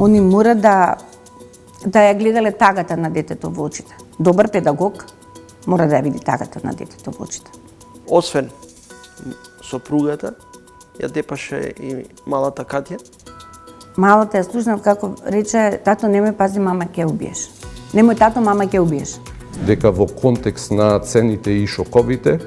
Они мора да ја гледале тагата на детето во очите. Добар педагог мора да ја види тагата на детето во очите. Освен сопругата, ја депаше и малата Катја. Малата ја слушнав како рече: тато, немој пази, мама ќе убиеш. Немој, тато, мама ќе убиеш. Дека во контекст на цените и шоковите,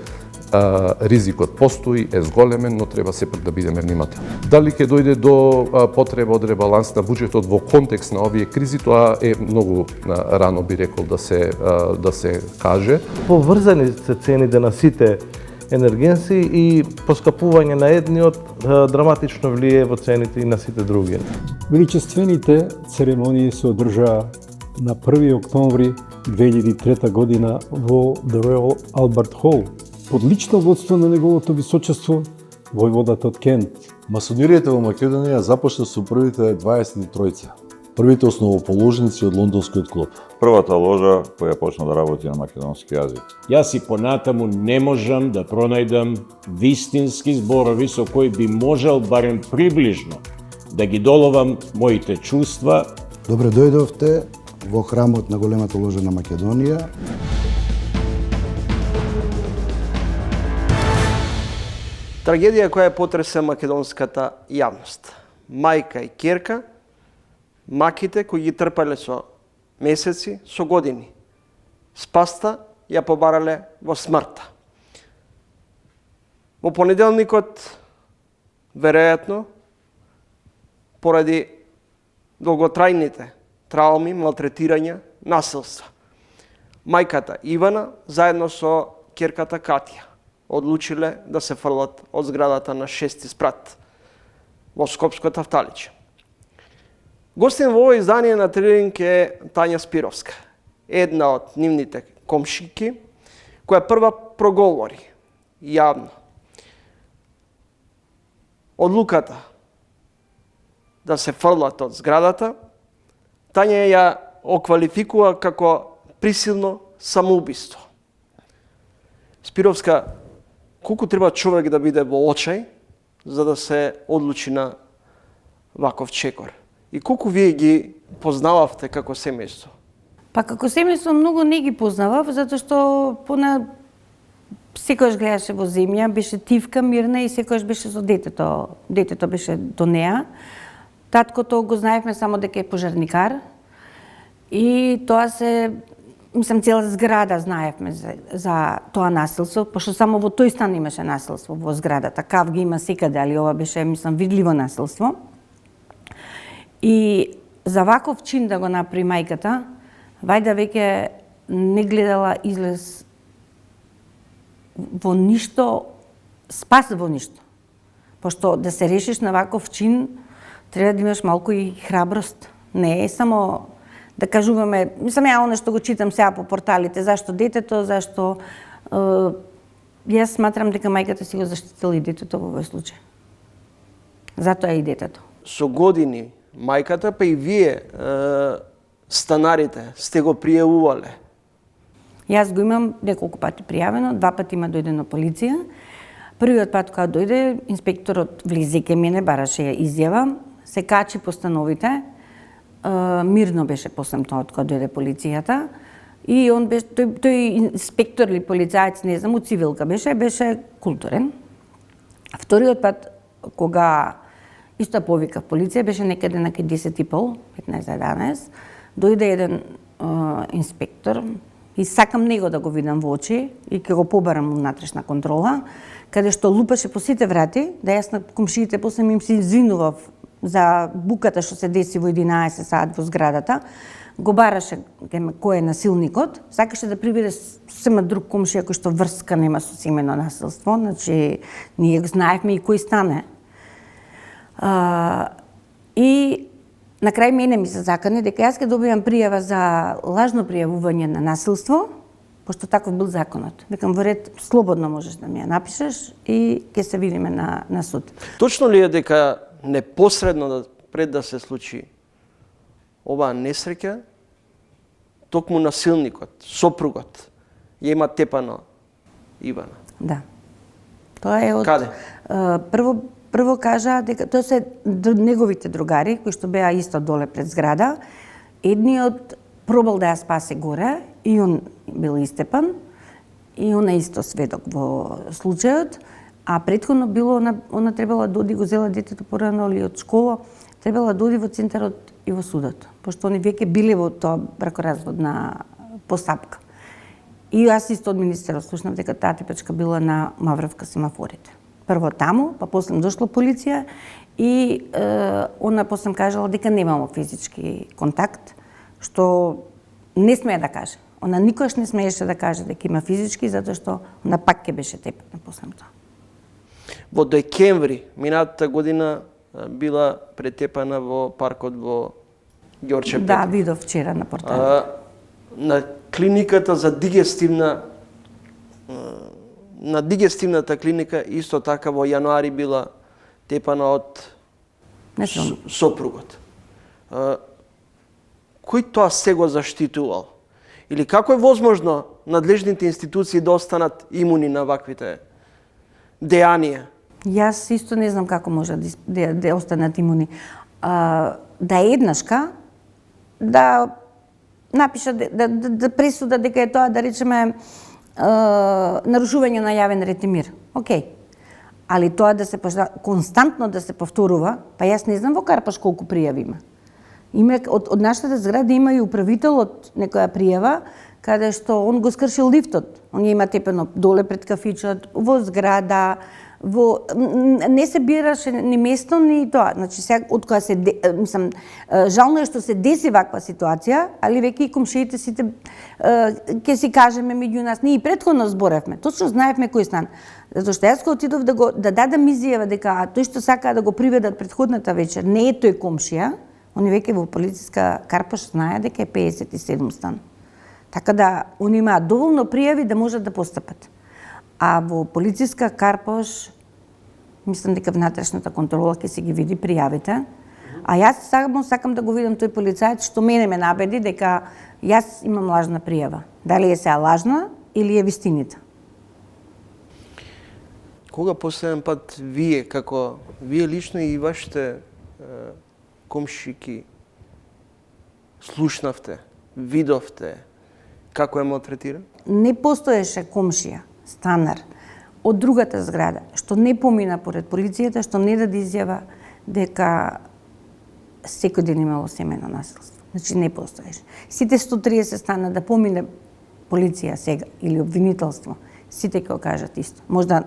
ризикот постои, е зголемен, но треба сепак да бидеме внимателни. Дали ќе дојде до потреба од ребаланс на буџетот во контекст на овие кризи, тоа е многу рано, би рекол, да се каже. Поврзани се цените на сите енергенси и поскапување на едниот драматично влие во цените и на сите други. Величествените церемонии се одржаа на 1 октомври 2003 година во The Royal Albert Hall под лично водство на неговото височество војводата од Кент. Масониријата во Македонија започна со првите 23, првите основоположници од лондонскиот клуб. Првата ложа која почна да работи на македонски јазик. Јас и понатаму не можам да пронајдам вистински зборови со кои би можел барем приближно да ги доловам моите чувства. Добре дојдовте во храмот на големата ложа на Македонија. Трагедија која потресе македонската јавност. Мајка и ќерка, маките кои ги трпале со месеци, со години. Спаста ја побарале во смртта. Во понеделникот, веројатно, поради долготрајните трауми, малтретирања, насилства. Мајката Ивана заедно со ќерката Катја одлучиле да се фрлат од зградата на 6-ти спрат во Скопско Тафталиче. Гостин во ово издание на Трилинг е Тања Спировска, една од нивните комшики, која прва проговори јавно одлуката да се фрлат од зградата. Тања ја оквалификува како присилно самоубиство. Спировска, колку треба човек да биде во очај за да се одлучи на ваков чекор? И колку вие ги познававте како семејство? Па како семејство многу не ги познавав, затоа што секојаш гледаше во земја, беше тивка, мирна и секојаш беше со детето. Детето беше до неа. Таткото го знаевме само дека е пожарникар и тоа се, цела зграда знаевме за тоа насилство, пошто само во тој стан имаше насилство во зградата. Кав ги има секаде, али ова беше, видливо насилство. И за ваков чин да го направи мајката, Вајда веќе не гледала излез во ништо, спас во ништо. Пошто да се решиш на ваков чин, треба да имаш малку и храброст. Не е само да кажуваме, ја оно што го читам сега по порталите, зашто детето, зашто... Јас сматрам дека мајката си го заштитила и детето во овој случај. Затоа и детето. Со години мајката, па и вие, станарите, сте го пријавувале? Јас го имам неколку пати пријавено, 2 пати има дојдено полиција. Првиот пат кога дојде, инспекторот влезе ке мене, бараше ја изјава, се качи по становите, мирно беше после тоа кога дојде полицијата, и он беше, тој инспектор или полицаец, не знам, од цивилка беше културен. Вториот пат, кога исто повика полиција, беше некаде на 10:30, 15:11, дојде еден инспектор и сакам него да го видам во очи и ќе го побарам внатрешна контрола, каде што лупаше по сите врати, да јас на комшиите после им се извинував за буката што се деси во 11 саат во зградата, го бараше кој е насилникот, сакаше да приведе сема друг комшија кој што врска нема со семено насилство, значи ние го знаевме и кој стане. И на крај мене ми се закани дека јас ќе добијам пријава за лажно пријавување на насилство, пошто таков бил законот. Викам, во ред, слободно можеш да ми ја напишеш и ќе се видиме на суд. Точно ли е дека непосредно пред да се случи оваа несреќа, токму насилникот, сопругот, ја има тепано Ивана? Да. Тоа е од... Каде? Прво прво кажа дека тоа се неговите другари кои што беа исто доле пред зграда. Едниот пробал да ја спасе горе и он бил истепан и она исто сведок во случајот, а претходно било она требала да оди го зела детето порано или од школа, требала да оди во центарот и во судот, пошто они веќе биле во тоа бракоразводна постапка. И јас исто од министерот слушнав дека таа типачка била на Мавровка семафорите. Прво таму, па после дошла полиција и она после кажала дека немало физички контакт, што не смее да каже. Она никош не смееше да каже дека има физички, затоа што она пак ќе беше тепана после тоа. Во декември минатата година била претепана во паркот во Ѓорче Петров. Да, видов вчера на порталот. На клиниката за на дигестивната клиника исто така во јануари била тепана од сопругот. Кој тоа се го заштитувал? Или како е возможно надлежните институции да останат имуни на ваквите дејанија? Јас исто не знам како може да останат имуни. Да еднашка да напиша да пресуда дека е тоа, да речеме, нарушување на јавен ред и мир. Океј. Али тоа да се константно да се повторува, па јас не знам во Карпаш колку пријави има. Има од нашата зграда има и управителот некоја пријава каде што он го скршил лифтот. Он има тепено доле пред кафичот, во зграда, не се бираше ни место ни тоа. Значи сега од кога се мислам жално е што се деси ваква ситуација, али веќе и комшиите сите ќе си кажеме меѓу нас, ние и претходно зборевме. Точно знаевме кој стан. Затоа што јас кога отидов да дадам изјава дека тој што сака да го приведат претходната вечер не е тој комшија, они веќе во полициска Карпаш знае дека е 57 стан. Така да они имаат доволно пријави да можат да постапат. А во полициска Карпаш, мислам дека внатрешната контрола ќе се ги види пријавите. А јас само сакам да го видам тој полицаец што мене ме набеди дека јас имам лажна пријава. Дали е сега лажна или е вистиница? Кога последен пат вие лично и вашите комшики слушнавте, видовте како е малтретиран? Не постоеше комшија, станар, од другата зграда, што не помина поред полицијата, што не даде изјава дека секој ден имало семејно насилство. Значи не постоеше. Сите 130 стана да помине полиција сега или обвинителство, сите ќе го кажат исто. Можда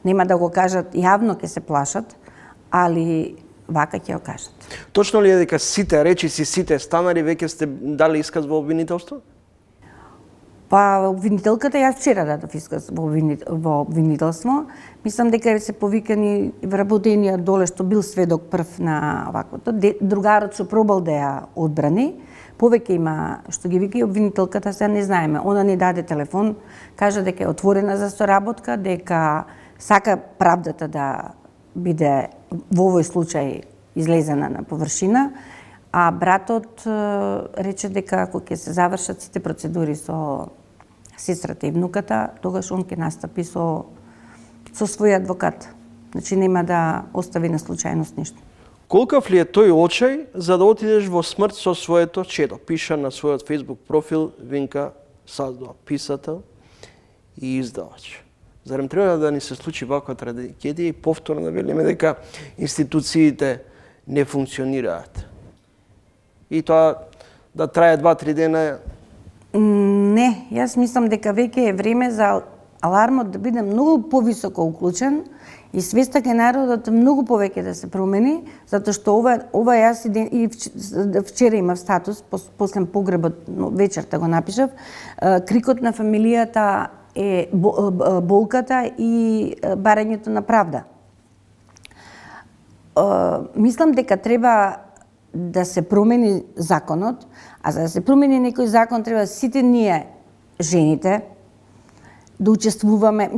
нема да го кажат јавно, ќе се плашат, али вака ќе го кажат. Точно ли е дека сите станари веќе сте дали исказ во обвинителство? Па обвинителката јас вчера дадов исказ во обвинителство. Мислам дека се повикани вработениот доле што бил сведок прв на ваквото. Другарот што пробал да ја одбрани. Повеќе има што ги вика и обвинителката, сега не знаеме. Она ни даде телефон, кажа дека е отворена за соработка, дека сака правдата да биде во овој случај излезена на површина, а братот рече дека ако ќе се завршат сите процедури со сестрата и внуката, тогаш он ќе настапи со свој адвокат. Значи нема да остави на случајност ништо. Колкав ли е тој очај за да отидеш во смрт со своето чедо? Пиша на својот Facebook профил Винка Саздова, писател и издавач. Зарем треба да ни се случи ваква трагедија и повторно да велиме дека институциите не функционираат? И тоа да трае 2-3 дена? Не, јас мислам дека веќе е време за алармот да биде многу повисоко уклучен и свеста кај народот многу повеќе да се промени, затоа што ова јас и вчера имав статус, после погребот вечерта го напишав, крикот на фамилијата е болката и барањето на правда. Мислам дека треба да се промени законот, а за да се промени некој закон треба сите ние, жените, да учествуваме,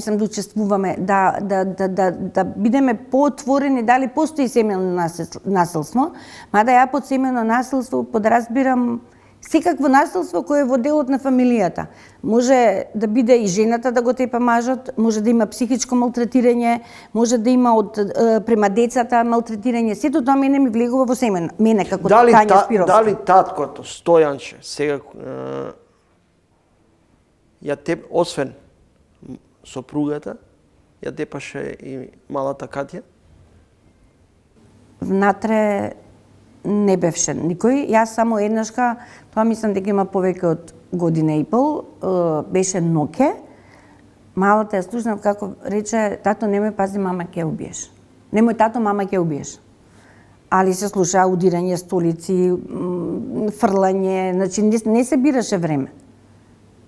да бидеме поотворени дали постои семејно насилство, мада ја под семејно насилство подразбирам секакво насилство кое е во делот на фамилијата. Може да биде и жената да го тепа мажот, може да има психичко малтретирање, може да има према децата малтретирање. Сето тоа мене ми влегува во семе. Мене како Тања Спировска. Дали таткото Стојанче сега ја теп, освен сопругата, ја тепаше и малата Катја? Внатре не бевше никој. Јас само еднашка, тоа мислам дека има повеќе од година и пол, беше Ноке. Малата ја слушнав како рече, тато немој пази, мама ќе убиеш. Немој тато, мама ќе убиеш. Али се слуша удирање столици, фрлање, значи не се бираше време.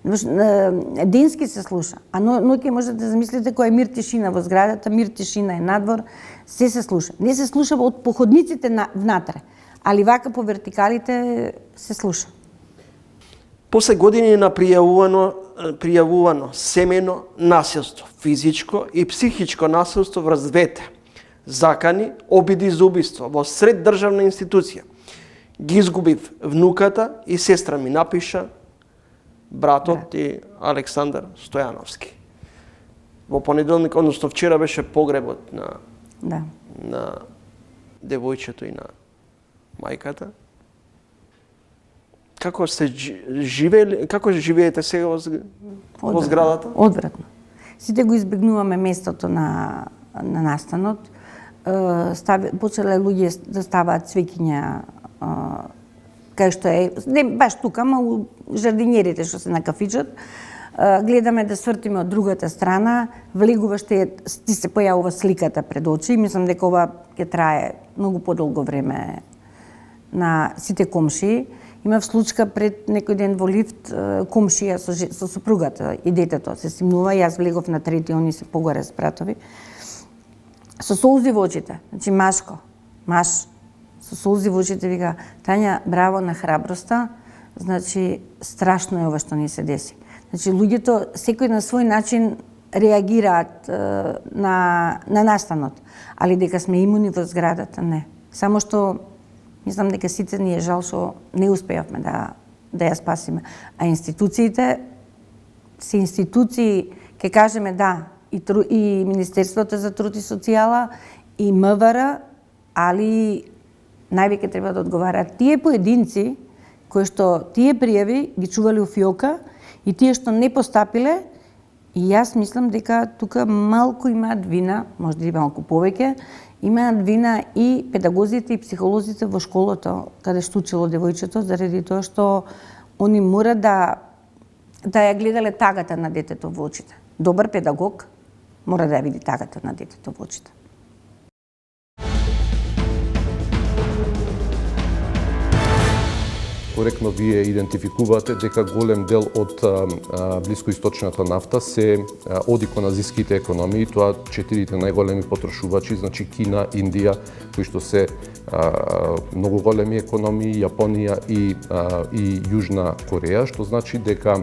Денски се слуша, а ноќе можете да замислите кој е мир тишина во зградата, мир тишина е надвор, се слуша. Не се слуша од походниците внатре, али вака по вертикалите се слуша. После години на пријавувано семено насилство, физичко и психичко насилство врз двете, закани, обиди за убиство во сред државна институција, ги изгубив внуката и сестра ми, напиша братот и Александар Стојановски. Во понеделник, односно вчера, беше погребот на девојчето и на мајката. Како сте живеели, како живеете сега во зградата? Одвратно. Сите го избегнуваме местото на настанот. Почеле луѓе да ставаат цвеќиња кај што е, не баш тука, ама у жардинјерите што се на кафичот. Гледаме да свртиме од другата страна, влегуваш ти се појавува сликата пред очи. Мислам дека ова ќе трае многу подолго време на сите комшии. Имав случка пред некој ден во лифт, комшија со сопругата и детето се симнува, јас влегов на трети, они се погоре с братови. Со солзи во очите, значи маш, со солзи во очите вика, Тања, браво на храброста, значи страшно е ова што ни се деси. Значи луѓето секој на свој начин реагираат на настанот, али дека сме имуни во зградата, не. Само што мислам дека сите ни е жал што не успеавме да ја спасиме. А институциите се институции, ќе кажеме да, и Министерството за труд и социјала, и МВР, али највеќе треба да одговараат тие поединци кои што тие пријави ги чувале у фиока и тие што не постапиле, и јас мислам дека тука малку имаат вина, може и малку повеќе, имаат вина и педагозите и психолозите во школото, каде што учело девојчето, заради тоа што они мора да ја гледале тагата на детето во очите. Добар педагог мора да ја види тагата на детето во очите. Коректно вие идентификувате дека голем дел од блискоисточната нафта се оди кон азиските економии, тоа 4 најголеми потрошувачи, значи Кина, Индија, кои што се многу големи економии, Јапонија и Јужна Кореја, што значи дека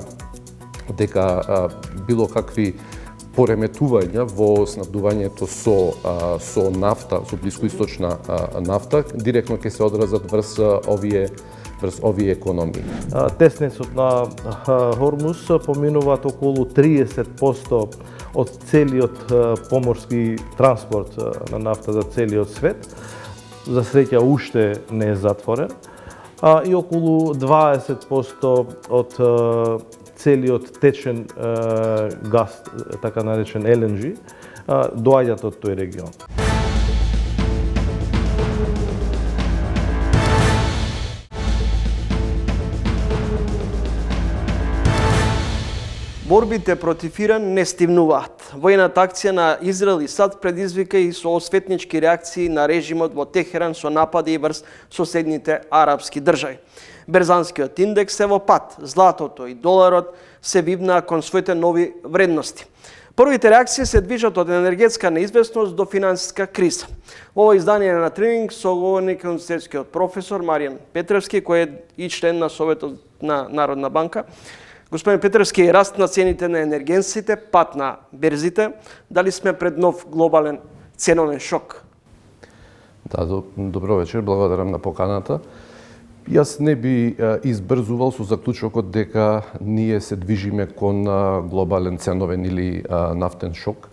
било какви пореметувања во снабдувањето со нафта, со блискоисточна нафта, директно ќе се одразат врз овие економии. Теснецот на Хормуз поминуваат околу 30% од целиот поморски транспорт на нафта за целиот свет. За среќа уште не е затворен. И околу 20% од целиот течен газ, така наречен LNG, доаѓаат од тој регион. Борбите против Иран не стивнуваат. Војната акција на Израел и САД предизвика и со осветнички реакции на режимот во Техеран со напади врз соседните арапски држави. Берзанскиот индекс е во пат, златото и доларот се вивнаа кон своите нови вредности. Првите реакции се движат од енергетска неизвестност до финансиска криза. Во ова издание на Тренинг соговорник е универзитетскиот професор Маријан Петревски, кој е и член на Советот на Народна банка. Господин Петревски, раст на цените на енергенсите, пат на берзите, дали сме пред нов глобален ценовен шок? Да, добро вечер, благодарам на поканата. Јас не би избрзувал со заклучокот дека ние се движиме кон глобален ценовен или нафтен шок.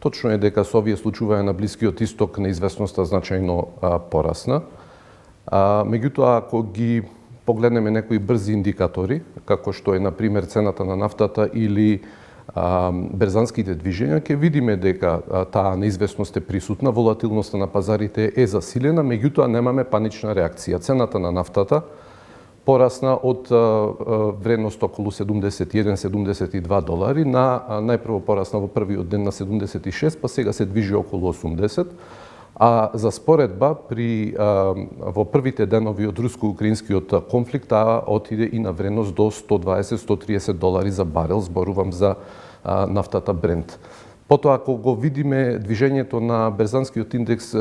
Точно е дека со овие случувања на Блискиот Исток неизвестноста значајно порасна. Меѓутоа, ако ги погледнеме некои брзи индикатори, како што е, например, цената на нафтата или берзанските движења, ќе видиме дека таа неизвестност е присутна, волатилноста на пазарите е засилена, меѓутоа немаме панична реакција. Цената на нафтата порасна од вредност околу 71-72 долари на најпрво порасна во првиот ден на 76, па сега се движи околу 80. А за споредба, во првите денови од руско-украинскиот конфликт, таа отиде и на вредност до 120-130 долари за барел, зборувам за нафтата Брент. Потоа, ако го видиме движењето на берзанскиот индекс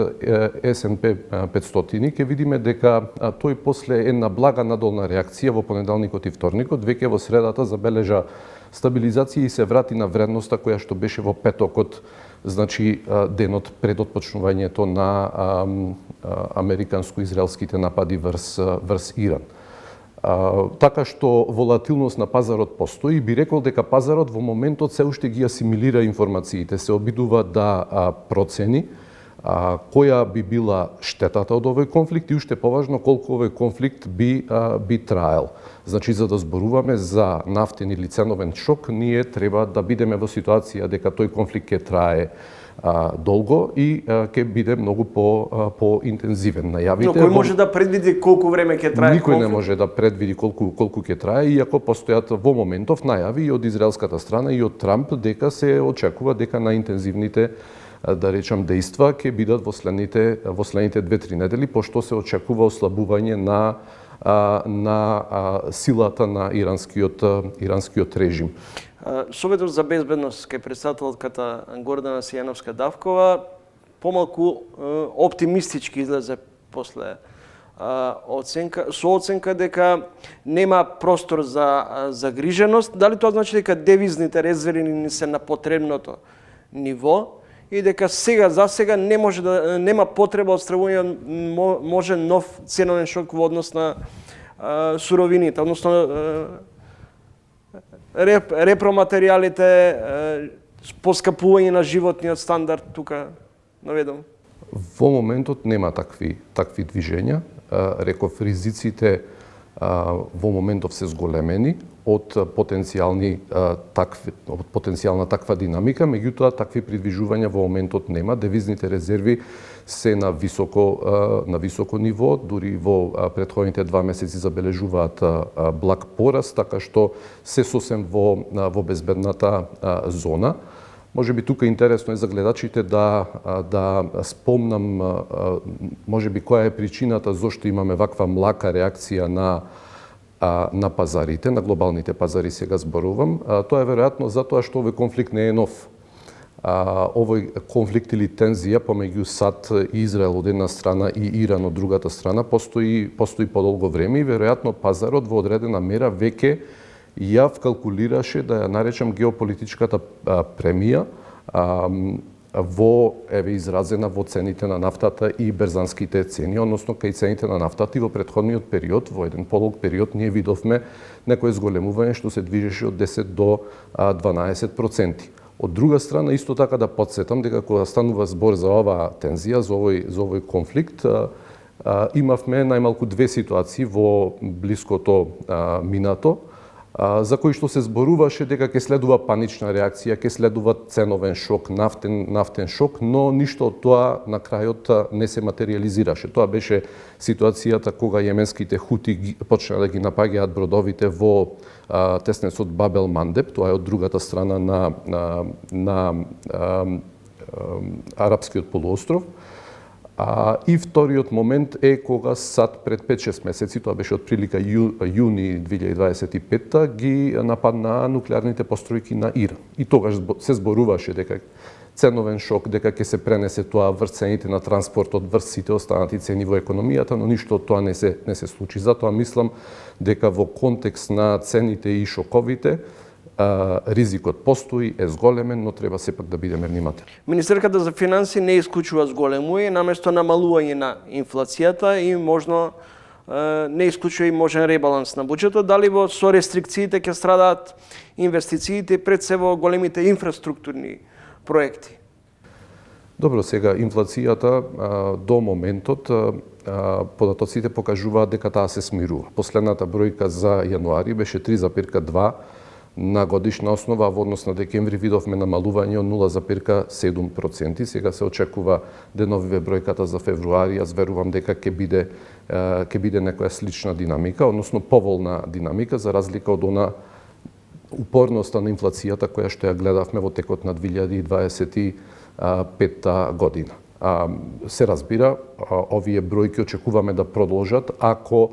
S&P 500, ќе видиме дека тој после една блага надолна реакција во понеделникот и вторникот, веќе во средата забележа стабилизација и се врати на вредноста која што беше во петокот, значи денот пред отпочнувањето на американско-израелските напади врз Иран. Така што волатилност на пазарот постои, би рекол дека пазарот во моментот се уште ги асимилира информациите, се обидува да процени која би била штетата од овој конфликт и уште поважно колку овој конфликт би траел. Значи, за да зборуваме за нафтен или ценовен шок, ние треба да бидеме во ситуација дека тој конфликт ќе трае долго и ќе биде многу по-интензивен. Најавите, но кој може да предвиди колку време ќе трае? Никој не може да предвиди колку ќе трае, иако постојат во моментов најави и од израелската страна и од Трамп дека се очекува дека најинтензивните, да речам, дејства ќе бидат во следните 2-3 недели, пошто се очекува ослабување на силата на иранскиот режим. Советот за безбедност кај претседателката Гордана Сијановска-Давкова помалку оптимистички излезе после оценка дека нема простор за загриженост. Дали тоа значи дека девизните резерви не се на потребното ниво и дека за сега нема потреба од стравување може нов ценовен шок во однос на суровините, односно репроматеријалите, поскапување на животниот стандард тука наведам? Во моментот нема такви движења. Реков, ризиците во моментов се зголемени од потенцијална таква динамика, меѓутоа такви придвижувања во моментот нема. Девизните резерви се на високо ниво, дури во претходните 2 месеци забележуваат благ пораст, така што се сосем во безбедната зона. Може би тука интересно е за гледачите да спомнам можеби која е причината зошто имаме ваква млака реакција на пазарите, на глобалните пазари сега зборувам. Тоа е веројатно затоа што овој конфликт не е нов. Овој конфликт или тензија помеѓу САД и Израел од една страна и Иран од другата страна постои подолго време и веројатно пазарот во одредена мера веќе ја вкалкулираше, да ја наречам, геополитичката премија изразена во цените на нафтата и берзанските цени, односно кај цените на нафтата и во претходниот период, во еден подолг период, ние видовме некое зголемување што се движеше од 10 до 12%. Од друга страна, исто така да подсетам дека кога станува збор за оваа тензија, за овој конфликт, имавме најмалку 2 ситуации во блиското минато, за кои што се зборуваше дека ќе следува панична реакција, ќе следува ценовен шок, нафтен шок, но ништо од тоа на крајот не се материализираше. Тоа беше ситуацијата кога јеменските хути почна да ги напаѓаат бродовите во теснецот Баб ел-Мандеб, тоа е од другата страна на арапскиот полуостров. И вториот момент е кога САД пред 5-6 месеци, тоа беше од прилика јуни 2025, ги нападна нуклеарните постројки на Иран. И тогаш се зборуваше дека ценовен шок, дека ќе се пренесе тоа врз цените на транспортот, врз сите останати цени во економијата, но ништо од тоа не се случи. Затоа мислам дека во контекст на цените и шоковите, ризикот постои, е зголемен, но треба сепак да бидеме внимателни. Министерката за финансии не исклучува зголемување, наместо намалување на инфлацијата и можно не исклучува и можен ребаланс на буџетот, дали со рестрикциите ќе страдаат инвестициите, пред се во големите инфраструктурни проекти? Добро, сега инфлацијата до моментот податоците покажуваат дека таа се смирува. Последната бројка за јануари беше 3,2 на годишна основа, во однос на декември видовме намалување од 0,7%. Сега се очекува деновиве бројката за февруари, јас верувам дека ќе биде некоја слична динамика, односно поволна динамика, за разлика од она упорноста на инфлацијата која што ја гледавме во текот на 2025 година. Се разбира, овие бројки очекуваме да продолжат ако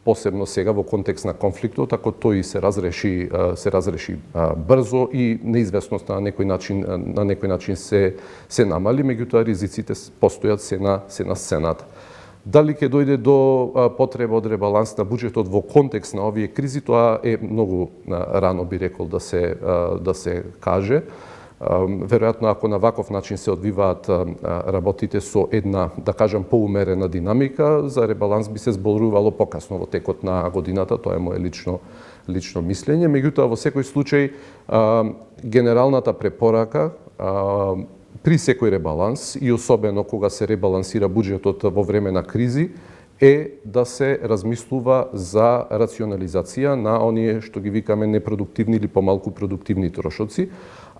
посебно сега во контекст на конфликтот, ако тој се разреши брзо и неизвестноста на некој начин се намали, меѓутоа ризиците постојат се на сцената. Дали ќе дојде до потреба од ребаланс на буџетот во контекст на овие кризи, тоа е многу рано, би рекол, да се каже. Веројатно, ако на ваков начин се одвиваат работите со една, да кажам, поумерена динамика, за ребаланс би се зборувало покасно во текот на годината, тоа е мое лично мислење. Меѓутоа, во секој случај, генералната препорака при секој ребаланс и особено кога се ребалансира буџетот во време на кризи е да се размислува за рационализација на оние што ги викаме непродуктивни или помалку продуктивни трошоци,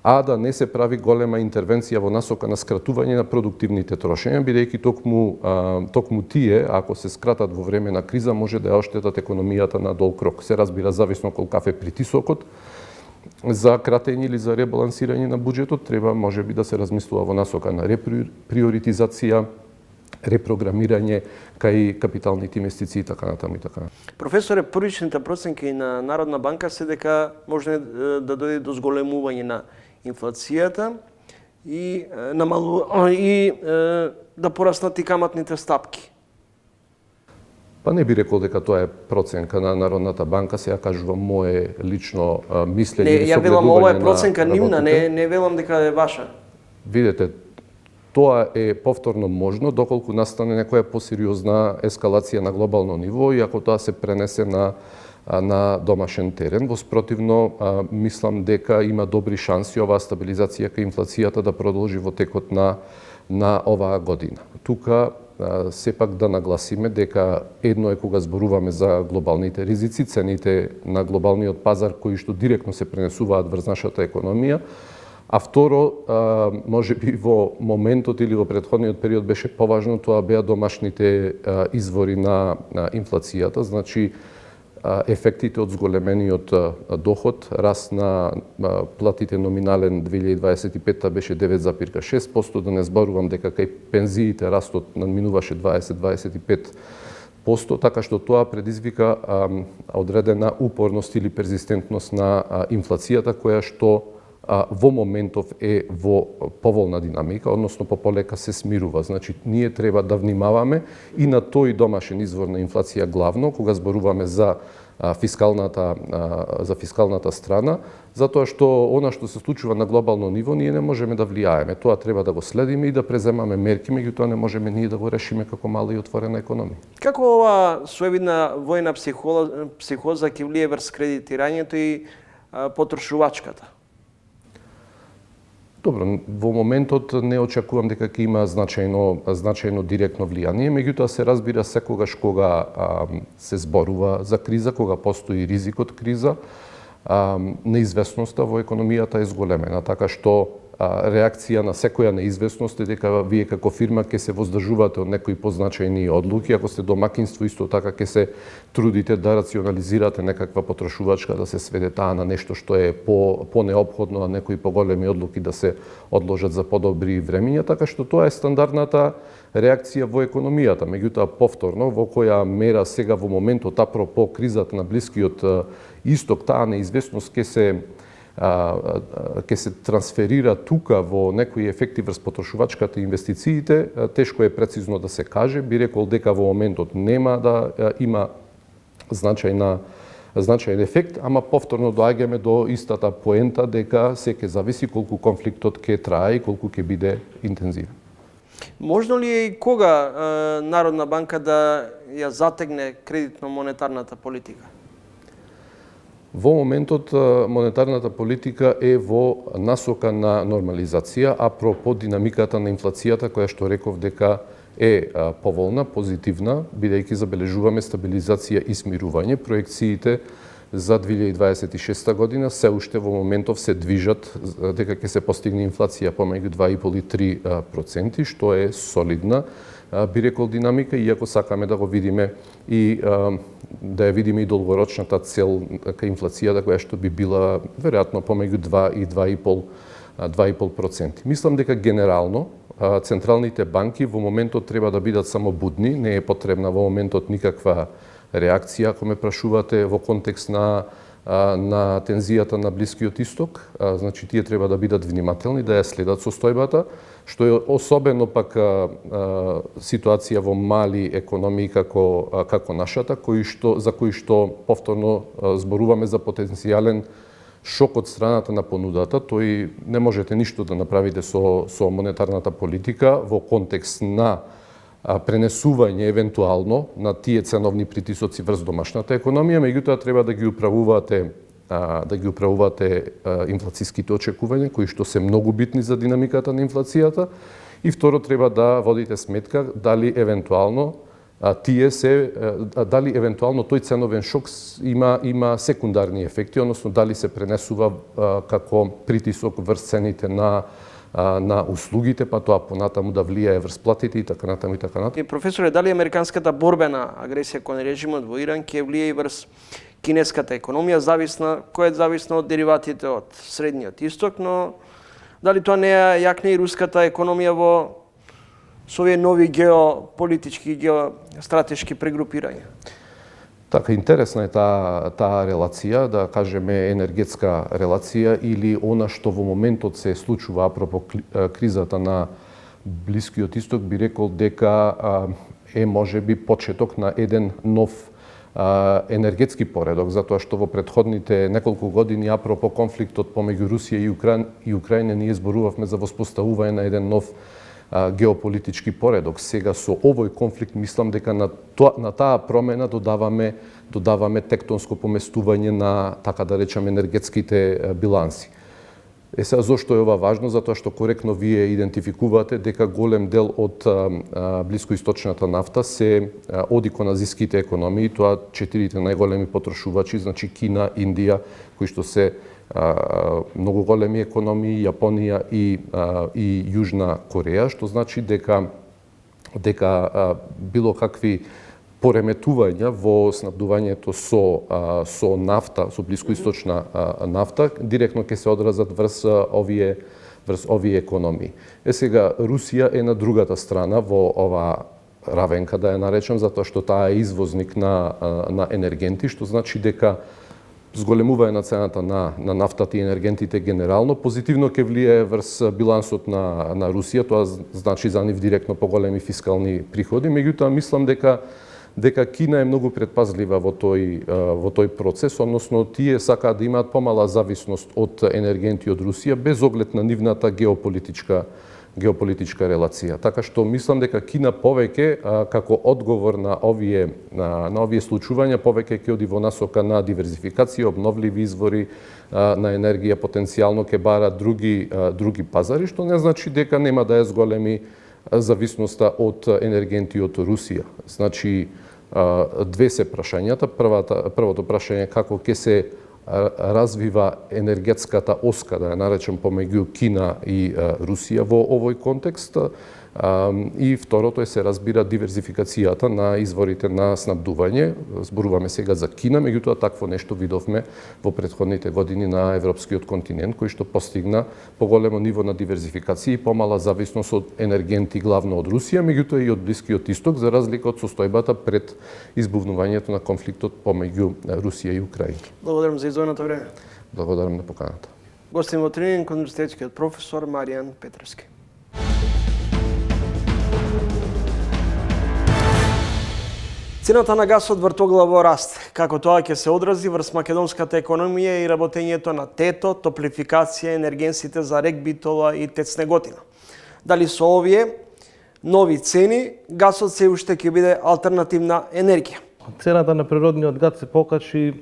а да не се прави голема интервенција во насока на скратување на продуктивните трошења, бидејќи токму тие, ако се скратат во време на криза, може да ја оштетат економијата на долг рок. Се разбира, зависно колкав е притисокот, за кратење или за ребалансирање на буџетот, треба можеби да се размислува во насока на реприоритизација, репрограмирање кај капиталните инвестиции и така натаму и така. Професоре, првичните проценки на Народна банка се дека може да дојде до зголемување на инфлацијата и да пораснат и каматните стапки. Па не би рекол дека тоа е проценка на Народната банка, сега кажувам мое лично мислење. Не, ја велам ова е проценка нивна, не велам дека е ваша. Видете, тоа е повторно можно доколку настане некоја посериозна ескалација на глобално ниво и ако тоа се пренесе на домашен терен. Воспротивно, мислам дека има добри шанси оваа стабилизација кај инфлацијата да продолжи во текот на оваа година. Тука сепак да нагласиме дека едно е кога зборуваме за глобалните ризици, цените на глобалниот пазар кои што директно се пренесуваат врз нашата економија, а второ, може би во моментот или во претходниот период беше поважно, тоа беа домашните извори на инфлацијата, значи ефектите од зголемениот доход, раст на платите номинален 2025 беше 9,6%, да не зборувам дека кај пензиите растот надминуваше 20-25%, така што тоа предизвика одредена упорност или перзистентност на инфлацијата, која што во моментов е во поволна динамика, односно полека се смирува. Значи, ние треба да внимаваме и на тој домашен извор на инфлација главно, кога зборуваме за фискалната страна, затоа што она што се случува на глобално ниво, ние не можеме да влијаеме. Тоа треба да го следиме и да преземаме мерки, меѓутоа не можеме ние да го решиме како мала и отворена економија. Како ова соевидна војна психоза ќе влие врз кредитирањето и потрошувачката? Добро, во моментот не очекувам дека ќе има значајно директно влијание, меѓутоа се разбира секогаш кога се зборува за криза, кога постои ризик од криза, неизвестноста во економијата е зголемена, така што реакција на секоја неизвестност е дека вие како фирма ќе се воздржувате од некои позначајни одлуки, ако сте домакинство исто така ќе се трудите да рационализирате некаква потрошувачка, да се сведе таа на нешто што е по-неопходно, а некои поголеми одлуки да се одложат за подобри времиња, така што тоа е стандардната реакција во економијата. Меѓутоа, повторно, во која мера сега во моментот, апропо кризата на Блискиот Исток, таа неизвестност ќе се трансферира тука во некои ефекти врз потрошувачката и инвестициите, тешко е прецизно да се каже. Би рекол дека во моментот нема да има значајен ефект, ама повторно доаѓаме до истата поента дека се ќе зависи колку конфликтот ќе трае и колку ќе биде интензивен. Можно ли е и кога Народна банка да ја затегне кредитно-монетарната политика? Во моментот монетарната политика е во насока на нормализација, апропо динамиката на инфлацијата, која што реков дека е поволна, позитивна, бидејќи забележуваме стабилизација и смирување. Проекциите за 2026 година се уште во моментов се движат дека ќе се постигне инфлација помеѓу 2,5 и 3%, што е солидна, би рекол, динамика, иако сакаме да го видиме и да ја видиме и долгорочната цел кај инфлацијата, која што би била веројатно помеѓу 2 и 2,5%. Мислам дека генерално централните банки во моментот треба да бидат само будни, не е потребна во моментот никаква реакција, ако ме прашувате во контекст на тензијата на Блискиот Исток. Значи, тие треба да бидат внимателни, да ја следат состојбата, што е особено пак ситуација во мали економии како нашата, за кои што повторно зборуваме за потенцијален шок од страната на понудата. Тој не можете ништо да направите со монетарната политика во контекст на пренесување евентуално на тие ценовни притисоци врз домашната економија, меѓутоа треба да ги управувате инфлацијските очекувања, кои што се многу битни за динамиката на инфлацијата, и второ треба да водите сметка дали евентуално тој ценовен шок има секундарни ефекти, односно дали се пренесува како притисок врз цените на услугите, па тоа понатаму да влијае врз платите и така натаму и така натаму. И професоре, дали американската борбена агресија кон режимот во Иран ќе влијае и врз кинеската економија, која е зависна од дериватите од Средниот Исток, но дали тоа не ја јакне и руската економија со овие нови геополитички и геостратешки прегрупирања? Така, интересна е таа релација, да кажеме енергетска релација, или она што во моментот се случува апропо кризата на Блискиот Исток, би рекол дека е можеби почеток на еден нов енергетски поредок, затоа што во претходните неколку години апропо конфликтот помеѓу Русија и Украина ние зборувавме за воспоставување на еден нов геополитички поредок. Сега со овој конфликт мислам дека на таа промена додаваме тектонско поместување на, така да речеме, енергетските биланси. Сега, зошто е ова важно? Затоа што коректно вие идентификувате дека голем дел од блискоисточната нафта се оди кон азиските економии, тоа 4 најголеми потрошувачи, значи Кина, Индија, кои што се многу големи економии, Јапонија и Јужна Кореја, што значи дека било какви пореметувања во снабдувањето со нафта, со блискоисточна нафта, директно ќе се одразат врз овие економии. Сега, Русија е на другата страна во ова равенка, да ја наречам, затоа што таа е извозник на енергенти, што значи дека зголемување на цената на нафтата и енергентите генерално позитивно ќе влијае врз билансот на Русија, тоа значи за нив директно поголеми фискални приходи, меѓутоа мислам дека Кина е многу предпазлива во тој процес, односно тие сакаат да имаат помала зависност од енергенти од Русија без оглед на нивната геополитичка релација. Така што мислам дека Кина повеќе како одговор на овие случувања повеќе ќе оди во насока на диверзификација, обновливи извори на енергија, потенцијално ќе бара други пазари, што не значи дека нема да ја зголеми зависноста од енергенти од Русија. Значи, две се прашањата. Првото прашање е како ќе се развива енергетската оска, да ја наречем, помеѓу Кина и Русија во овој контекст. И второто се разбира диверзификацијата на изворите на снабдување. Зборуваме сега за Кина, меѓутоа такво нешто видовме во претходните години на европскиот континент, кој што постигна поголемо ниво на диверзификација и помала зависност од енергенти главно од Русија, меѓутоа и од Блискиот Исток, за разлика од состојбата пред избувнувањето на конфликтот помеѓу Русија и Украина. Благодарам за издвоеното време. Благодарам на поканата. Гостин во тренинг универзитетскиот професор Маријан Петровски. Цената на гасот вртоглаво расте. Како тоа ќе се одрази врз македонската економија и работењето на ТЕТО, топлификација, енергенсите за РЕК Битола и ТЕЦ Неготина? Дали со овие нови цени, гасот се уште ќе биде алтернативна енергија. Цената на природниот газ се покачи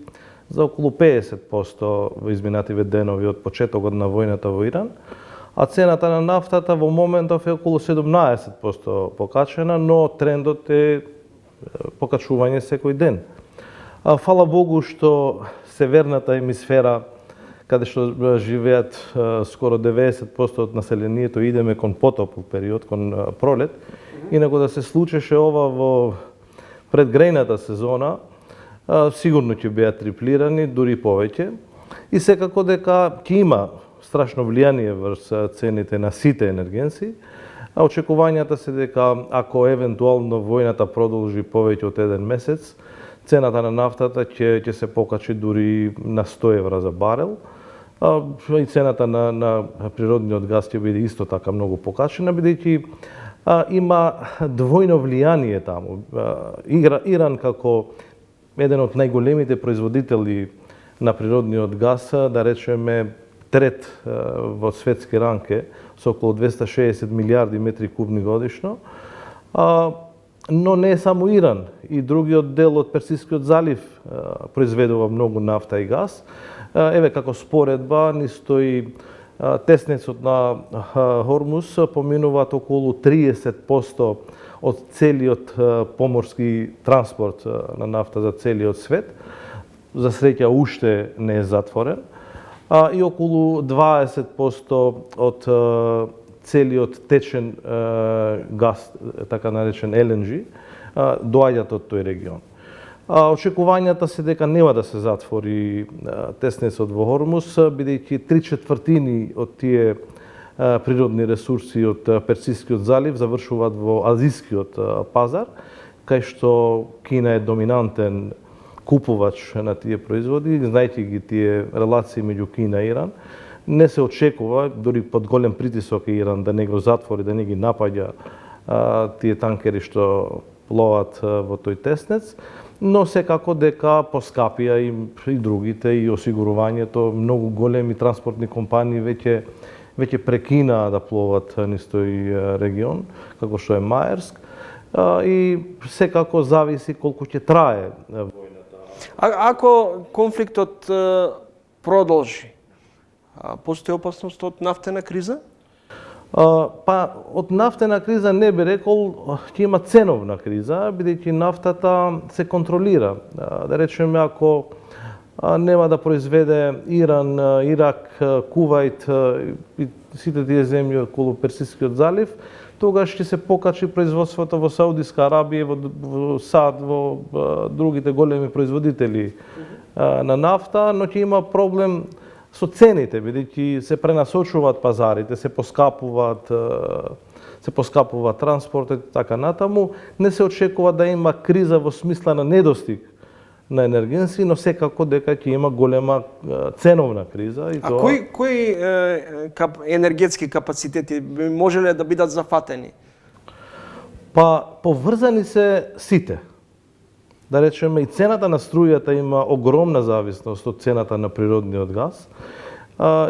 за околу 50% во изминативе денови од почетокот на војната во Иран, а цената на нафтата во моментов е околу 17% покачена, но трендот е покачување секој ден. Фала Богу што северната емисфера, каде што живеат скоро 90% од населението, идеме кон потопол период, кон пролет. Инаку да се случеше ова во предгрејната сезона, сигурно ќе беа триплирани, дури повеќе. И секако дека ќе има страшно влијание врз цените на сите енергенси, а очекувањата се дека ако евентуално војната продолжи повеќе од еден месец, цената на нафтата ќе се покачи дури на 100 евра за барел, и цената на природниот газ ќе биде исто така многу покачена, бидејќи има двојно влијание таму. Иран како еден од најголемите производители на природниот газ, да речеме трет во светски ранг со околу 260 милиарди метри кубни годишно, но не е само Иран, и другиот дел од Персискиот залив произведува многу нафта и газ. Еве како споредба ни стои теснецот на Хормуз, поминуваат околу 30% од целиот поморски транспорт на нафта за целиот свет. За среќа уште не е затворен. И околу 20% од целиот течен газ, така наречен LNG, доаѓаат од тој регион. Очекувањата се дека нема да се затвори теснецот во Хормуз, бидејќи 3/4 од тие природни ресурси од Персискиот залив завршуваат во азискиот пазар, кај што Кина е доминантен купувач на тие производи, знајќи ги тие релации меѓу Кина и Иран. Не се очекува, дури под голем притисок е Иран да не го затвори, да не ги напаѓа тие танкери што пловат во тој теснец, но секако дека поскапија и другите, и осигурувањето. Многу големи транспортни компании веќе прекинаа да пловат низ тој регион, како што е Маерск, и секако зависи колку ќе трае војната. Ако конфликтот продолжи, постои опасност од нафтена криза? Па, од нафтена криза не би рекол, ќе има ценовна криза, бидејќи нафтата се контролира. Да речеме, ако нема да произведе Иран, Ирак, Кувајт и сите тие земји околу Персискиот залив, тогаш ќе се покачи производството во Саудиска Арабија, во САД, во другите големи производители на нафта, но ќе има проблем со цените, бидејќи се пренасочуваат пазарите, се поскапуваат транспортот и така натаму. Не се очекува да има криза во смисла на недостиг на енергенси, но секако дека ќе има голема ценовна криза. И тоа... кои енергетски капацитети можеле да бидат зафатени? Па, поврзани се сите. Да речеме, и цената на струјата има огромна зависност од цената на природниот газ,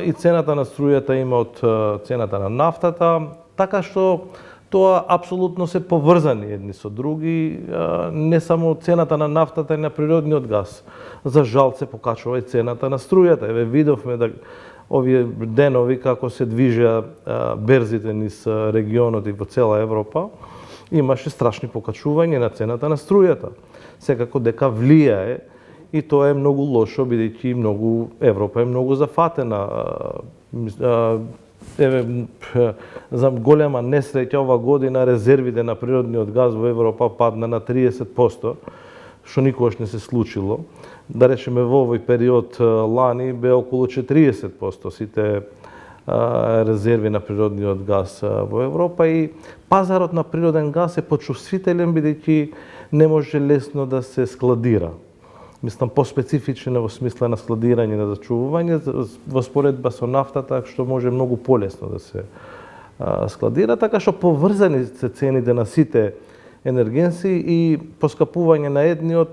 и цената на струјата има од цената на нафтата, така што тоа апсолутно се поврзани едни со други, не само цената на нафтата и на природниот газ. За жал се покачува и цената на струјата. Еве видовме да овие денови како се движеа берзите низ регионот и во цела Европа, имаше страшни покачувања на цената на струјата. Секако дека влијае, и тоа е многу лошо, бидејќи Европа е многу зафатена. За голема несреќа ова година резервите на природниот газ во Европа падна на 30%, што никогаш не се случило. Да речеме, во овој период лани бе околу 40% сите резерви на природниот газ во Европа, и пазарот на природен газ е почувствителен, бидејќи не може лесно да се складира. Мислам, поспецифичен во смисла на складирање, на зачувување, во споредба со нафтата, што може многу полесно да се складира, така што поврзани се цените на сите енергенси и поскапување на едниот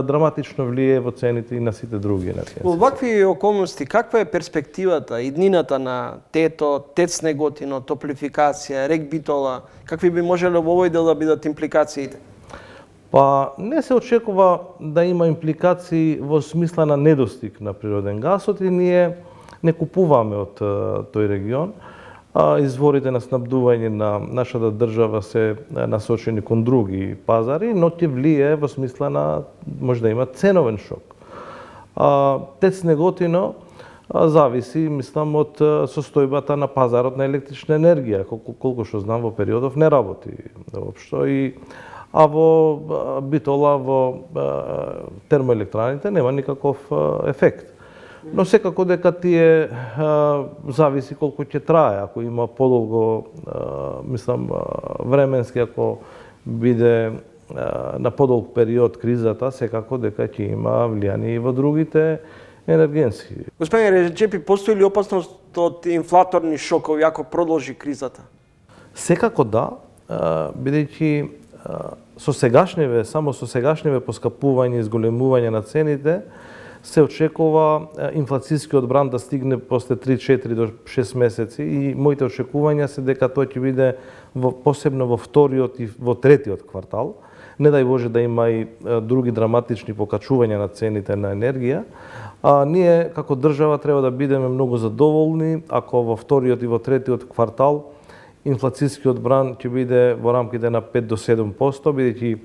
драматично влие во цените и на сите други енергенси. Во вакви околности, каква е перспективата, иднината на ТЕТО, ТЕЦ Неготино, топлификација, РЕК Битола, какви би можеле во овој дел да бидат импликациите? Па не се очекува да има импликации во смисла на недостиг на природен гасот и ние не купуваме од тој регион. Изворите на снабдување на нашата држава се насочени кон други пазари, но ќе влие во смисла на може да има ценовен шок. ТЕЦ Неготино зависи, мислам, од состојбата на пазарот на електрична енергија, колку што знам во периодов не работи воопшто а во Битола, во термоелектраните нема никаков ефект. Но секако дека тие зависи колку ќе трае, ако има подолго, мислам, временски, ако биде на подолг период кризата, секако дека ќе има влијание и во другите енергенси. Господин Реджепи, постои ли опасност од инфлаторни шокови ако продолжи кризата? Секако да, бидејќи само со сегашниве поскапување и зголемување на цените, се очекува инфлацијскиот бран да стигне после 3-4 до 6 месеци и моите очекувања се дека тој ќе биде посебно во вториот и во третиот квартал. Не дај Боже да има и други драматични покачувања на цените на енергија. Ние како држава треба да бидеме многу задоволни ако во вториот и во третиот квартал инфлацијскиот бран ќе биде во рамките на 5 до 7%, бидејќи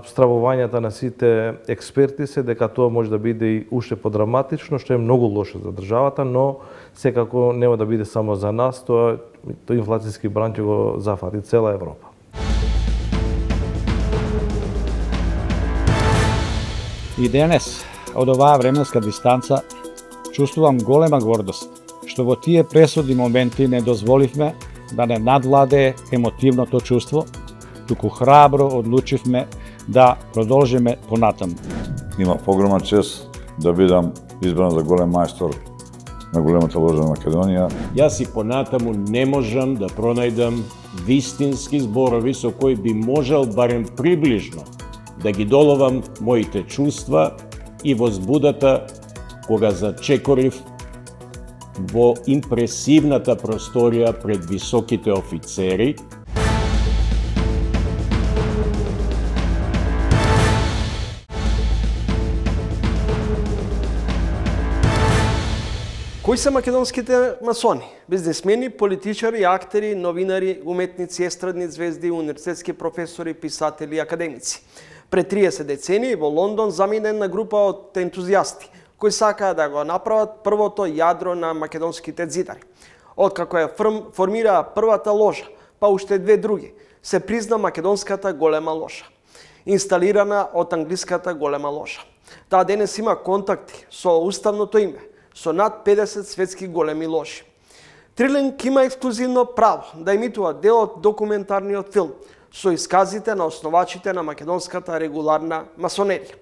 стравувањата на сите експерти се дека тоа може да биде и уште подраматично, што е многу лошо за државата, но секако нема да биде само за нас, тој инфлацијски бран ќе го зафати цела Европа. И денес, од оваа временска дистанца, чувствувам голема гордост, што во тие пресудни моменти не дозволивме да не надвладее емотивното чувство, туку храбро одлучивме да продолжиме понатаму. Има огромен чест да бидам избран за голем мајстор на големата ложа на Македонија. Јас и понатаму не можам да пронајдам вистински зборови со кои би можел барем приближно да ги доловам моите чувства и возбудата кога зачекорив во импресивната просторија пред високите офицери. Кои се македонските масони? Бизнесмени, политичари, актери, новинари, уметници, естрадни звезди, универзитетски професори, писатели и академици. Пред 30 децени во Лондон замина една група од ентузијасти кои сакаа да го направат првото јадро на македонските зидари. Откако ја формираа првата ложа, па уште две други, се призна македонската голема ложа, инсталирана од англиската голема ложа. Таа денес има контакти со уставното име, со над 50 светски големи ложи. Трилинг има ексклузивно право да емитува дел од документарниот филм со исказите на основачите на македонската регуларна масонерија.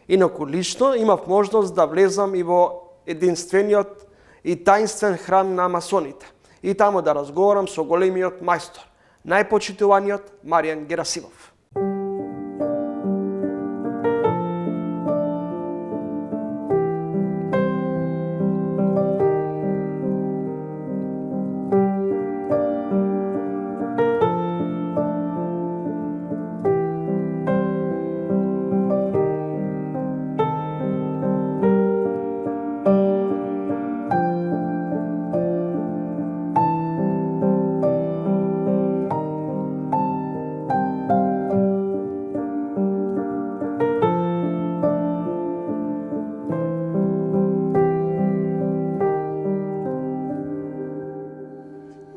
Инаку лично имав можност да влезам и во единствениот и таинствен храм на масоните и таму да разговарам со големиот мајстор, најпочитуваниот Маријан Герасимов.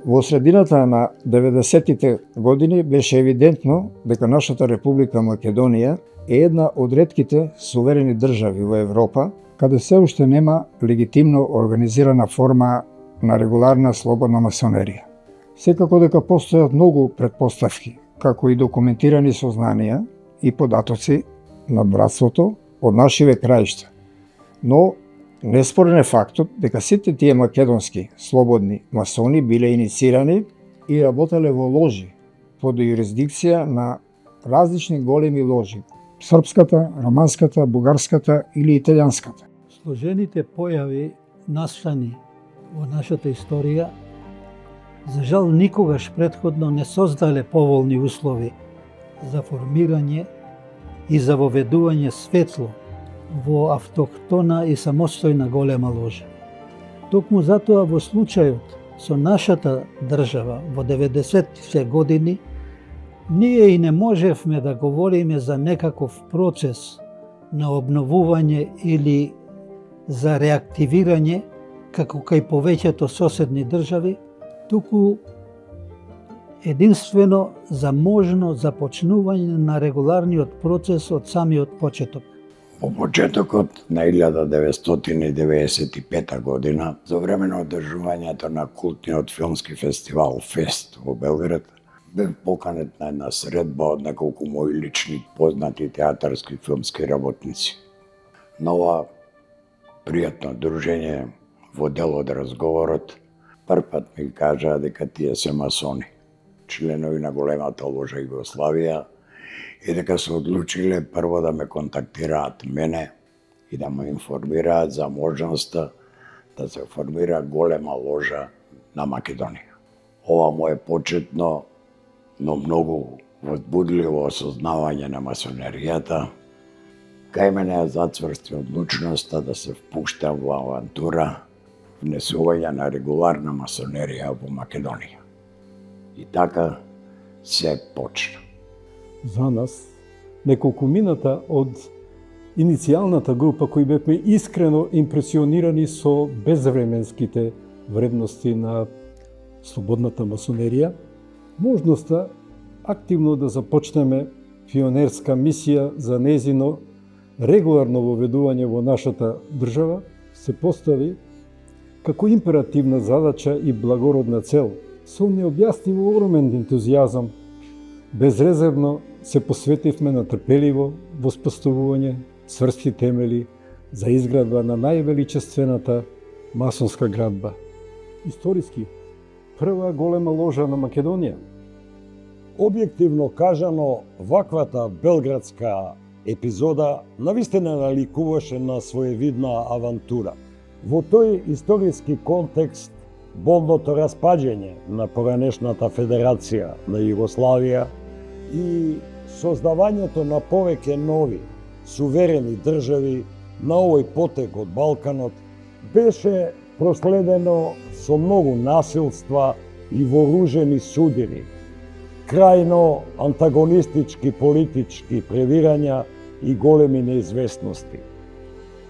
Во средината на 90-тите години беше евидентно дека нашата Република Македонија е една од ретките суверени држави во Европа, каде се уште нема легитимно организирана форма на регуларна слободна масонерија. Секако дека постојат многу претпоставки, како и документирани сознанија и податоци на братството од нашиве краишта. Но неспорен е фактот дека сите тие македонски слободни масони биле инициирани и работеле во ложи под юрисдикција на различни големи ложи. Српската, романската, бугарската или италијанската. Сложените појави настани во нашата историја за жал никогаш претходно не создале поволни услови за формирање и за воведување светло во автохтона и самостојна голема ложа. Токму затоа во случајот со нашата држава во 90-те години ние и не можевме да говориме за некаков процес на обновување или за реактивирање како кај повеќето соседни држави, туку единствено за можно започнување на регуларниот процес од самиот почеток. По почетокот на 1995 година, за време на одржувањето на култниот филмски фестивал Фест во Белград, бев поканет на една средба од неколку мои лични познати театарски филмски работници. На ова пријатно дружење во дел од разговорот, првпат ми кажаа дека тие се масони, членови на големата ложа Југославија, и дека се одлучиле прво да ме контактираат мене и да ме информираат за можноста да се формира голема ложа на Македонија. Ова му е почетно, но многу возбудливо осознавање на масонеријата. Кај мене ја зацврсти одлучноста да се впуштам во авантура, внесување на регуларна масонерија во Македонија. И така се почна. За нас, неколку мината од иницијалната група кои бевме искрено импресионирани со безвременските вредности на слободната масонерија, можноста активно да започнеме пионерска мисија за незино регуларно воведување во нашата држава се постави како императивна задача и благородна цел. Со необјаснимо огромен ентузијазам, безрезервно се посветивме на трпеливо воспоставување цврсти темели за изградба на највеличествената масонска градба. Историски, прва голема ложа на Македонија. Објективно кажано, ваквата белградска епизода навистина наликуваше на своевидна авантура. Во тој историски контекст, болното распаѓање на поранешната Федерација на Југославија и создавањето на повеќе нови, суверени држави на овој потек од Балканот беше проследено со многу насилства и вооружени судири, крајно антагонистички политички превирања и големи неизвестности.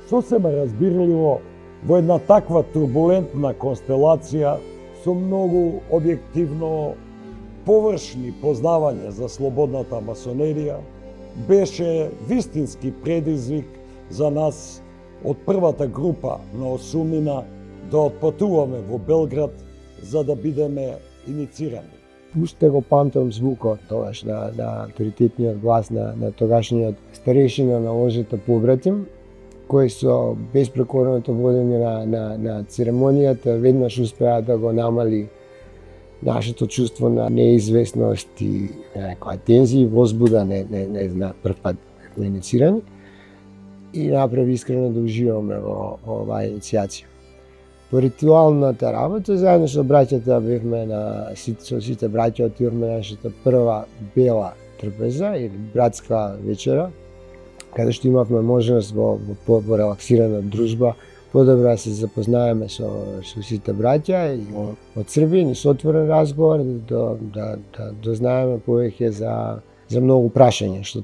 Сосема разбирливо, во една таква турбулентна констелација со многу објективно површни познавања за слободната масонерија, беше вистински предизвик за нас од првата група на осумина да отпатуваме во Белград за да бидеме иницирани. Уште го памтам звукот тогаш на авторитетниот глас на тогашниот старешина на ложата побратим, кој со безпрекорното водење на церемонијата веднаш успеа да го намали нашето чувство на неизвестност и некоја тензија и возбуда не прв пат иницирани и направи искрено да уживаме во оваа иницијација. По ритуалната работа, заедно со браќата бевме со сите браќа отидовме на нашата прва бела трпеза или братска вечера, каде што имавме можност во релаксирана дружба подобро да се запознаеме со сите браќа и отцрвен и со отворен разговор да дознаеме повеќе за многу прашања што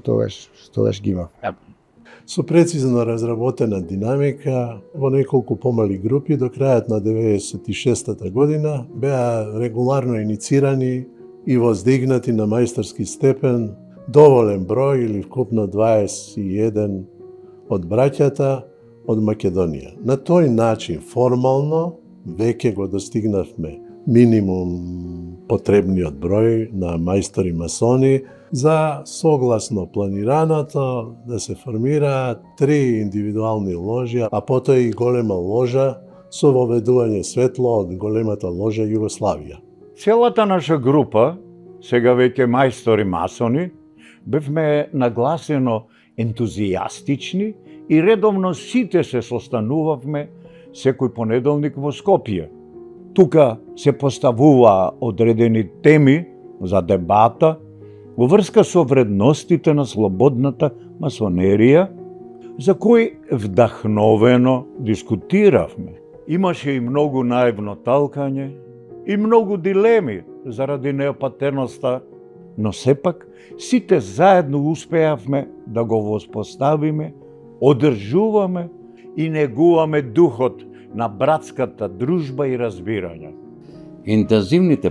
тогаш ги има. Со прецизно разработена динамика во неколку помали групи до крајот на 96-та година беа регуларно иницирани и воздигнати на мајсторски степен доволен број или вкупно 21 од браќата од Македонија. На тој начин формално веќе го достигнавме минимум потребниот број на мајстори масони за согласно планираното да се формираат 3 индивидуални ложи, а потоа и голема ложа со воведување светло од големата ложа Југославија. Целата наша група сега веќе мајстори масони, бевме нагласено ентузијастични и редовно сите се состанувавме секој понеделник во Скопје. Тука се поставуваа одредени теми за дебата во врска со вредностите на слободната масонерија, за кои вдахновено дискутиравме. Имаше и многу наивно талкање и многу дилеми заради неопатерноста, но сепак сите заедно успеавме да го воспоставиме, одржуваме и негуваме духот на братската дружба и разбирање. Интензивните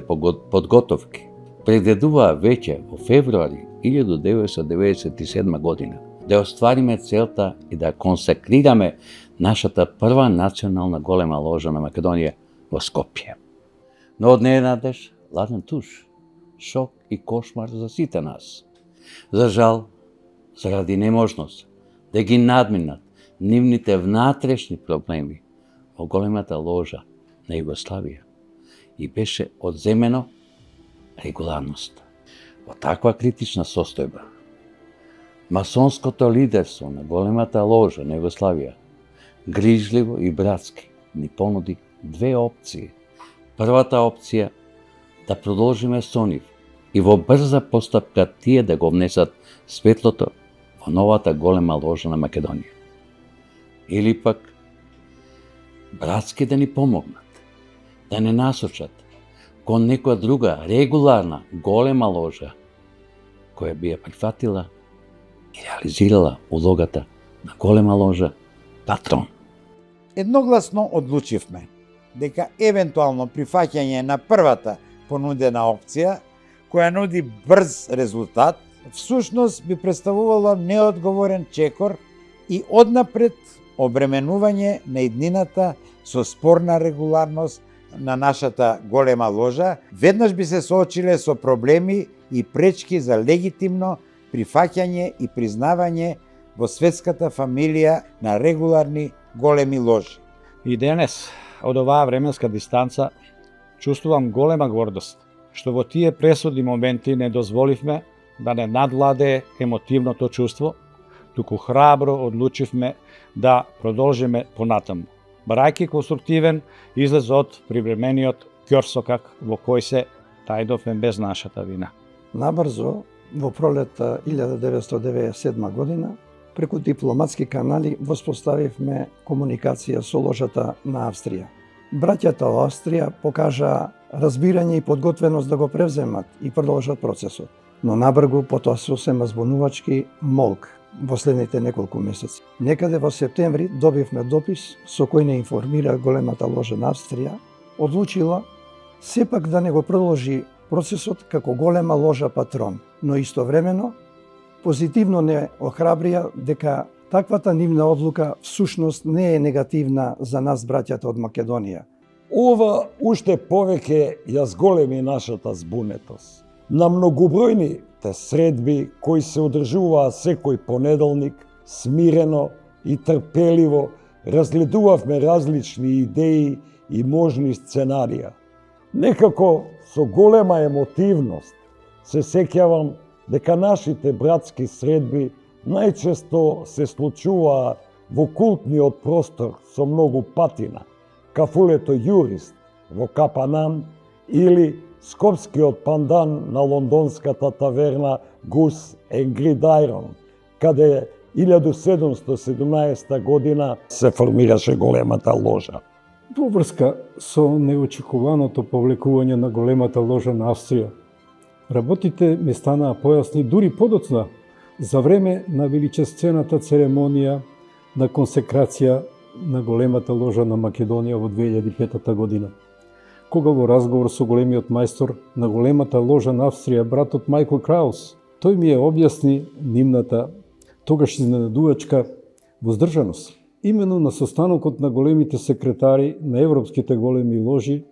подготовки предвидуваа веќе во февруари 1997 година да оствариме целта и да консекрираме нашата прва национална голема ложа на Македонија во Скопје. Но одненадеж ладен туш, шок и кошмар за сите нас. За жал, заради неможност да ги надминат нивните внатрешни проблеми во големата ложа на Југославија и беше одземено регуларност. Во таква критична состојба, масонското лидерство на големата ложа на Југославија грижливо и братски ни понуди две опции. Првата опција да продолжиме со нив и во брза постапка тие да го внесат светлото во новата голема ложа на Македонија. Или пак братски да ни помогнат, да не насочат кон некоја друга регуларна голема ложа која би ја прифатила и реализирала улогата на голема ложа патрон. Едногласно одлучивме дека евентуално прифаќање на првата понудена опција, која нуди брз резултат, всушност би представувало неодговорен чекор и однапред обременување на иднината со спорна регуларност на нашата голема ложа, веднаш би се соочиле со проблеми и пречки за легитимно прифаќање и признавање во светската фамилија на регуларни големи ложи. И денес, од оваа временска дистанца, чувствувам голема гордост, што во тие пресудни моменти не дозволивме да не надвладее емотивното чувство, туку храбро одлучивме да продолжиме понатаму, барајќи конструктивен излез од привремениот ќорсокак во кој се тајдовме без нашата вина. Набрзо, во пролета 1997 година, преку дипломатски канали воспоставивме комуникација со ложата на Австрија. Браќата во Австрија покажаа разбирање и подготвеност да го превземат и продолжат процесот, но набргу потоа сосема збунувачки молк во следните неколку месеци. Некаде во септември добивме допис со кој не информира големата ложа на Австрија, одлучила сепак да не го продолжи процесот како голема ложа патрон, но истовремено позитивно не охрабрија дека таквата нивна одлука всушност не е негативна за нас браќата од Македонија. Ова уште повеќе ја зголеми нашата збунетост. На многобројните средби кои се одржуваа секој понеделник, смирено и трпеливо разгледувавме различни идеи и можни сценарија. Некако со голема емотивност се сеќавам дека нашите братски средби најчесто се случуваа во култниот простор со многу патина, кафулето Јурист во Капанан или скопскиот пандан на лондонската таверна Goose and Gridiron, каде 1717 година се формираше големата ложа. Во врска со неочекуваното повлекување на големата ложа на Австрија, работите ми станаа појасни дури подоцна за време на величествената церемонија на консекрација на големата ложа на Македонија во 2005 година. Кога во разговор со големиот мајстор на големата ложа на Австрија, братот Мајкл Краус, тој ми ја објасни нивната тогаш изненадувачка воздржаност. Именно на состанокот на големите секретари на европските големи ложи,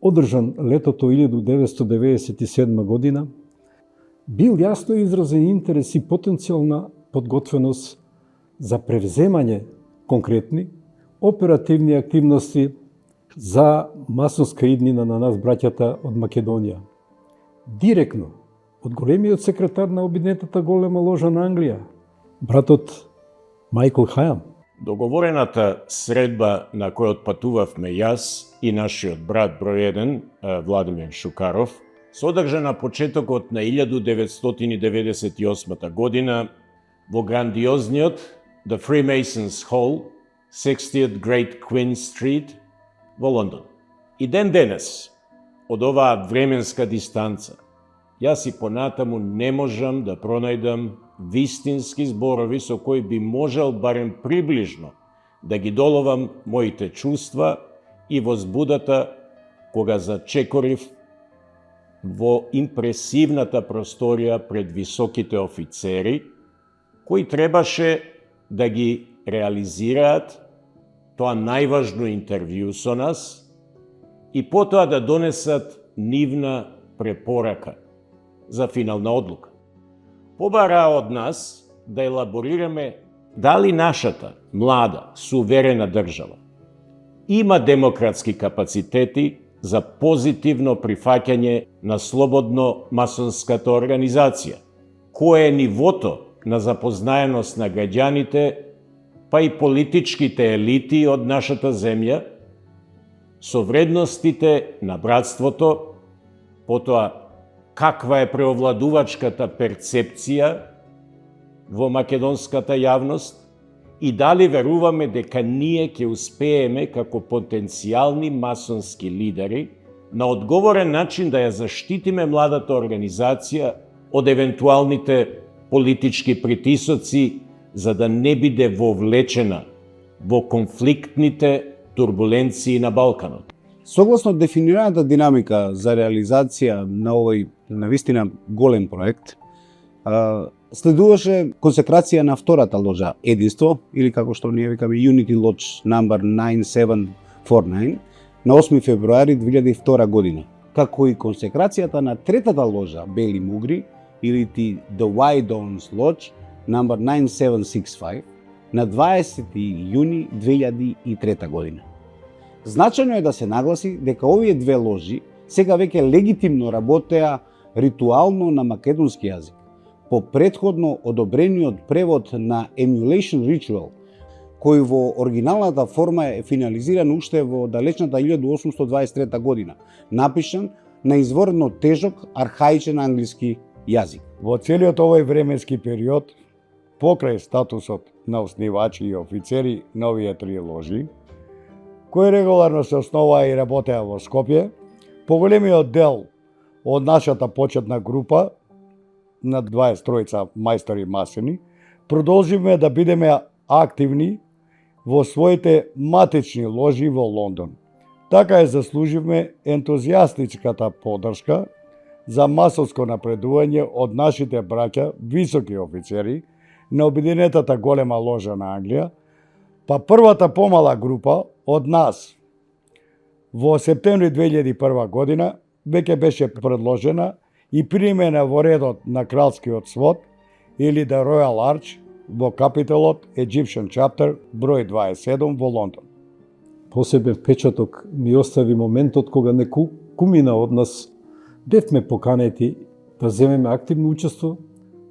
одржан летото 1997 година, бил јасно изразен интерес и потенцијална подготвеност за превземање конкретни оперативни активности за масонска иднина на нас браќата од Македонија. Директно од големиот секретар на Обединетата голема ложа на Англија, братот Майкл Хајам. Договорената средба на која отпатувавме јас и нашиот брат број 1, Владимир Шукаров, содржа на почетокот на 1998 година во грандиозниот The Freemasons Hall, 60th Great Queen Street во Лондон. И ден денес, од оваа временска дистанца, јас и понатаму не можам да пронајдам вистински зборови со кои би можел барем приближно да ги доловам моите чувства и возбудата кога зачекорив во импресивната просторија пред високите офицери, кои требаше да ги реализираат тоа најважно интервју со нас и потоа да донесат нивна препорака за финална одлука. Побараа од нас да елаборираме дали нашата млада, суверена држава има демократски капацитети за позитивно прифаќање на слободно масонската организација, кое е нивото на запознаеност на граѓаните, па и политичките елити од нашата земја, со вредностите на братството, потоа каква е преовладувачката перцепција во македонската јавност и дали веруваме дека ние ќе успееме како потенцијални масонски лидери на одговорен начин да ја заштитиме младата организација од евентуалните политички притисоци за да не биде вовлечена во конфликтните турбуленции на Балканот. Согласно дефинираната динамика за реализација на овој навистина голем проект, следуваше консекрација на втората ложа Единство, или како што ние викаме Unity Lodge number 9749, на 8 февруари 2002 година, како и консекрацијата на третата ложа Бели Мугри, или The White Downs Lodge number 9765, на 20 јуни 2003 година. Значајно е да се нагласи дека овие две ложи сега веќе легитимно работеа ритуално на македонски јазик, по претходно одобрениот превод на Emulation Ritual, кој во оригиналната форма е финализиран уште во далечната 1823 година, напишан на изворно тежок, архаичен англиски јазик. Во целиот овој временски период, покрај статусот на основачи и офицери на овие три ложи, кои регуларно се основаа и работеа во Скопје, поголемиот дел од нашата почетна група на 23 мајстори масени, продолжиме да бидеме активни во своите матични ложи во Лондон. Така ја заслуживме ентузијастичката поддршка за масовско напредување од нашите браќа, високи офицери на Обединетата голема ложа на Англија, па првата помала група од нас во септември 2001 година веќе беше предложена и примена во редот на кралскиот свод или The Royal Arch во капиталот Egyptian Chapter број 27 во Лондон. Посебен впечаток ми остави моментот кога неколкумина од нас бевме поканети да земеме активно учество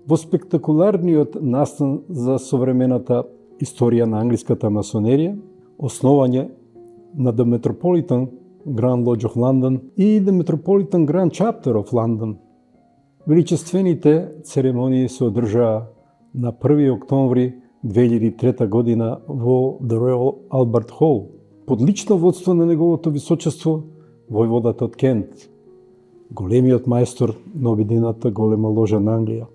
во спектакуларниот настан за современата историја на англиската масонерија, основање на The Metropolitan Grand Lodge of London и The Metropolitan Grand Chapter of London. Величествените церемонии се одржаа на 1 октомври 2003 година во The Royal Albert Hall, под лично водство на неговото височество војводата од Кент, големиот мајстор на Обединената голема ложа на Англија.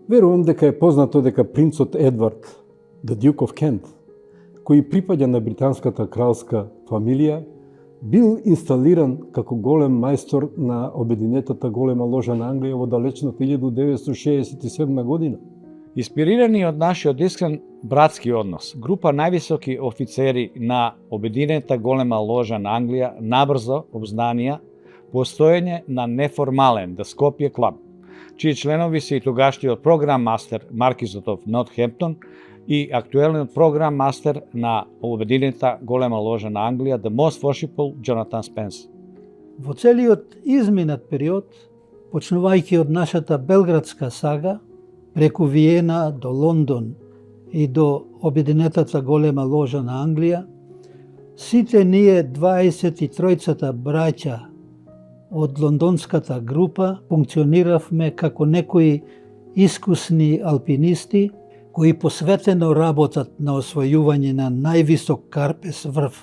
Верувам дека е познато дека принцот Едвард, the Duke of Kent, кој припаѓа на британската кралска фамилија, бил инсталиран како голем мајстор на Обединетата голема ложа на Англија во далечната 1967 година. Инспирирани од нашиот искрен братски однос, група највисоки офицери на Обединетата голема ложа на Англија набрзо обзнанија постоење на неформален The Skopje Club, чии членови се и тогашниот програм мастер Маркизот of Northampton и актуелниот програм мастер на Обединетата голема ложа на Англија The Most Worshipful Jonathan Spence. Во целиот изминат период, почнувајќи од нашата белградска сага, преку Виена до Лондон и до обединетата голема ложа на Англија, сите ние 23-цата браќа од лондонската група функциониравме како некои искусни алпинисти кои посветено работат на освојување на највисок карпес врв,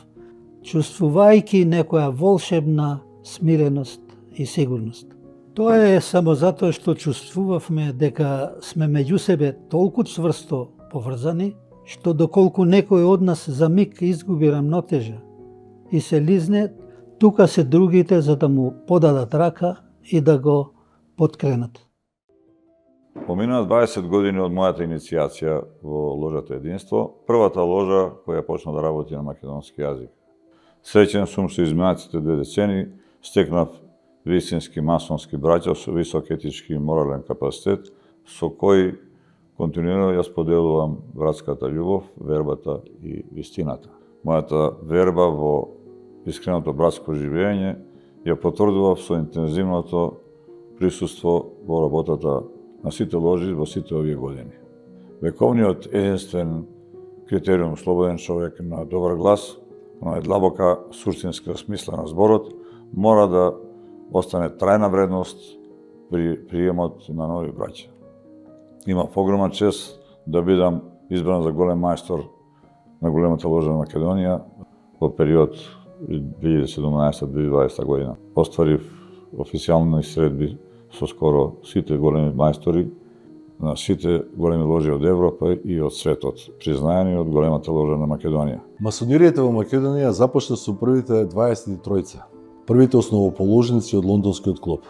чувствувајќи некоја волшебна смиреност и сигурност. Тоа е само затоа што чувствувавме дека сме меѓу себе толку цврсто поврзани, што доколку некој од нас за миг изгуби рамнотежа и се лизне, тука се другите за да му подадат рака и да го подкренат. Поминаа 20 години од мојата иницијација во ложата Единство, првата ложа која почна да работи на македонски јазик. Среќен сум со изминатите 2 децени, стекнав вистински масонски браќа со висок етички и морален капацитет, со кој континуирано ја споделувам братската љубов, вербата и вистината. Мојата верба во искреното братско живење ја потврдував со интензивното присуство во работата на сите ложи во сите овие години. Вековниот единствен критериум слободен човек на добар глас, но е длабока суштинска смисла на зборот, мора да остане трајна вредност при приемот на нови браќа. Имав огромна чест да бидам избран за голем мајстор на големата ложа на Македонија во период 2017-2020 година. Остварив официјални средби со скоро сите големи мајстори на сите големи ложи од Европа и од светот, признаени од големата ложа на Македонија. Масониријата во Македонија започна со првите 23-ца, првите основоположници од лондонскиот клуб.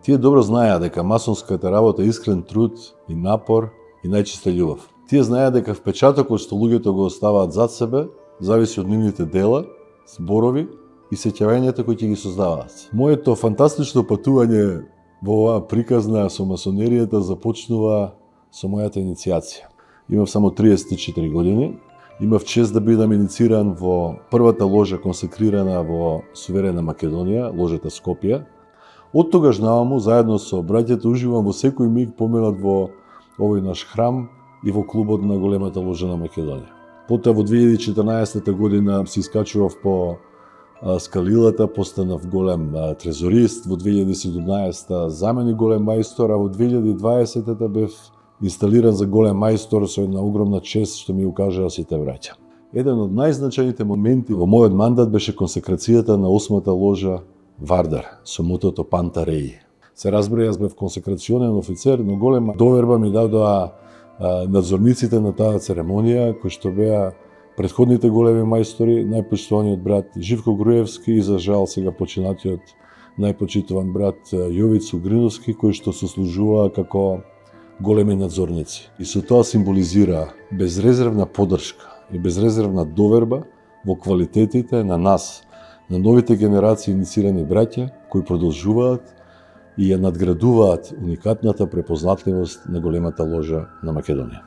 Тие добро знаеа дека масонската работа е искрен труд и напор и најчиста љубов. Тие знаеа дека впечатокот што луѓето го оставаат зад себе зависи од нивните дела, зборови и сеќавањата кои ќе ги создаваат. Моето фантастично патување во оваа приказна со масонеријата започнува со мојата иницијација. Имав само 34 години. Имав чест да бидам иницииран во првата ложа консекрирана во суверена Македонија, ложата Скопје. Од тогаш наваму, заедно со браќата, уживам во секој миг поминат во овој наш храм и во клубот на големата ложа на Македонија. Потоа во 2014 година се искачував по скалилата, постанав голем трезорист, во 2017 замени голем мајстор, а во 2020 бев инсталиран за голем мајстор со една огромна чест што ми укажаа сите браќа. Еден од најзначајните моменти во мојот мандат беше консекрацијата на 8-та ложа Вардар со мотото Панта Рей. Се разбира, јас бев консекрационен офицер, но голема доверба ми дадоа надзорниците на таа церемонија, кои што беа претходните големи мајстори, најпоштованиот брат Живко Груевски и за жал сега починатиот најпочитуван брат Јовицу Гриновски, кои што сослужуваа како големи надзорници. И со тоа символизира безрезервна поддршка и безрезервна доверба во квалитетите на нас, на новите генерации инициирани браќа, кои продолжуваат и ја надградуваат уникатната препознатливост на големата ложа на Македонија.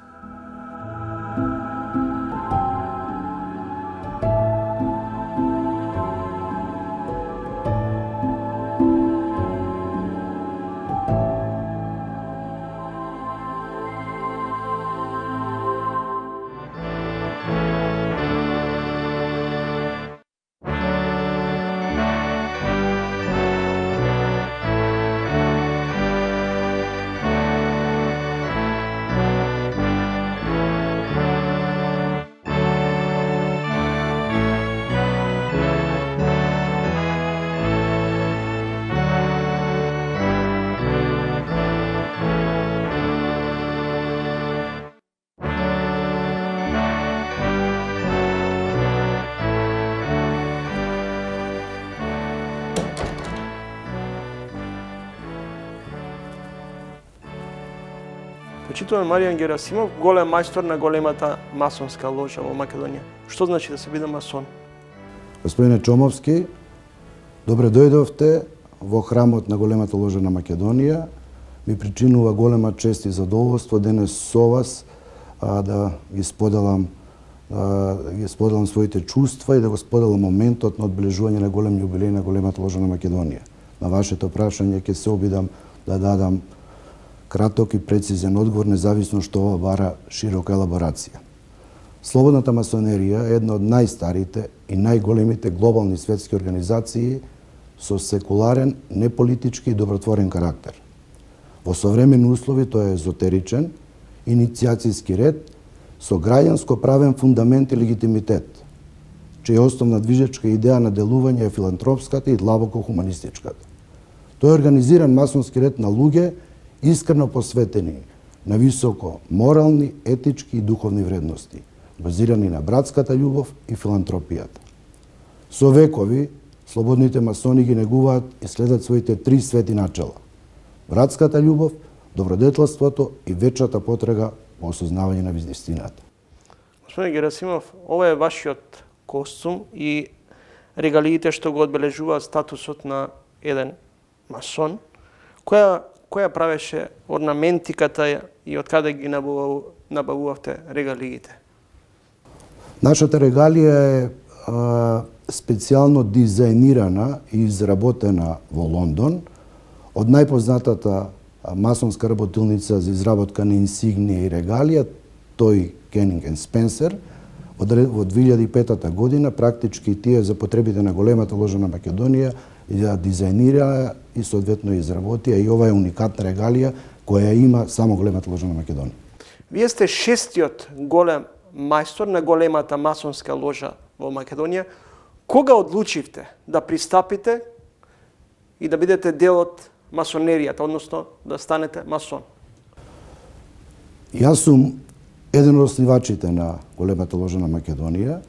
Почитуваме Маријан Герасимов, голем мајстор на големата масонска ложа во Македонија. Што значи да се биде масон? Господине Чомовски, добре дојдовте во храмот на големата ложа на Македонија. Ми причинува голема чест и задоволство денес со вас да ги споделам своите чувства и да го споделам моментот на одбележување на голем јубилеј на големата ложа на Македонија. На вашето прашање ќе се обидам да дадам краток и прецизен одговор, независно што ова бара широка елаборација. Слободната масонерија е една од најстарите и најголемите глобални светски организации со секуларен, неполитички и добротворен карактер. Во современи услови тој е езотеричен, инициацијски ред со граѓанско-правен фундамент и легитимитет, чија основна движечка идеја на делување е филантропската и длабоко хуманистичката. Тој е организиран масонски ред на луѓе искрено посветени на високо морални, етички и духовни вредности, базирани на братската љубов и филантропијата. Со векови, слободните масони ги негуваат и следат своите три свети начала: братската љубов, добродетелството и вечната потрага по осознавање на вистината. Господин Герасимов, ова е вашиот костум и регалиите што го одбележуваат статусот на еден масон. Која правеше орнаментиката и од каде ги набавувавте регалиите? Нашата регалија е специјално дизајнирана и изработена во Лондон од најпознатата масонска работилница за изработка на инсигнија и регалија, тој Кенинг енд Спенсер. Во 2005 година практички тие за потребите на големата ложа на Македонија ја дизајнира и соодветно изработија, и ова е уникатна регалија која има само големата ложа на Македонија. Вие сте шестиот голем мајстор на големата масонска ложа во Македонија. Кога одлучивте да пристапите и да бидете дел од масонеријата, односно да станете масон? Јас сум еден од основачите на големата ложа на Македонија,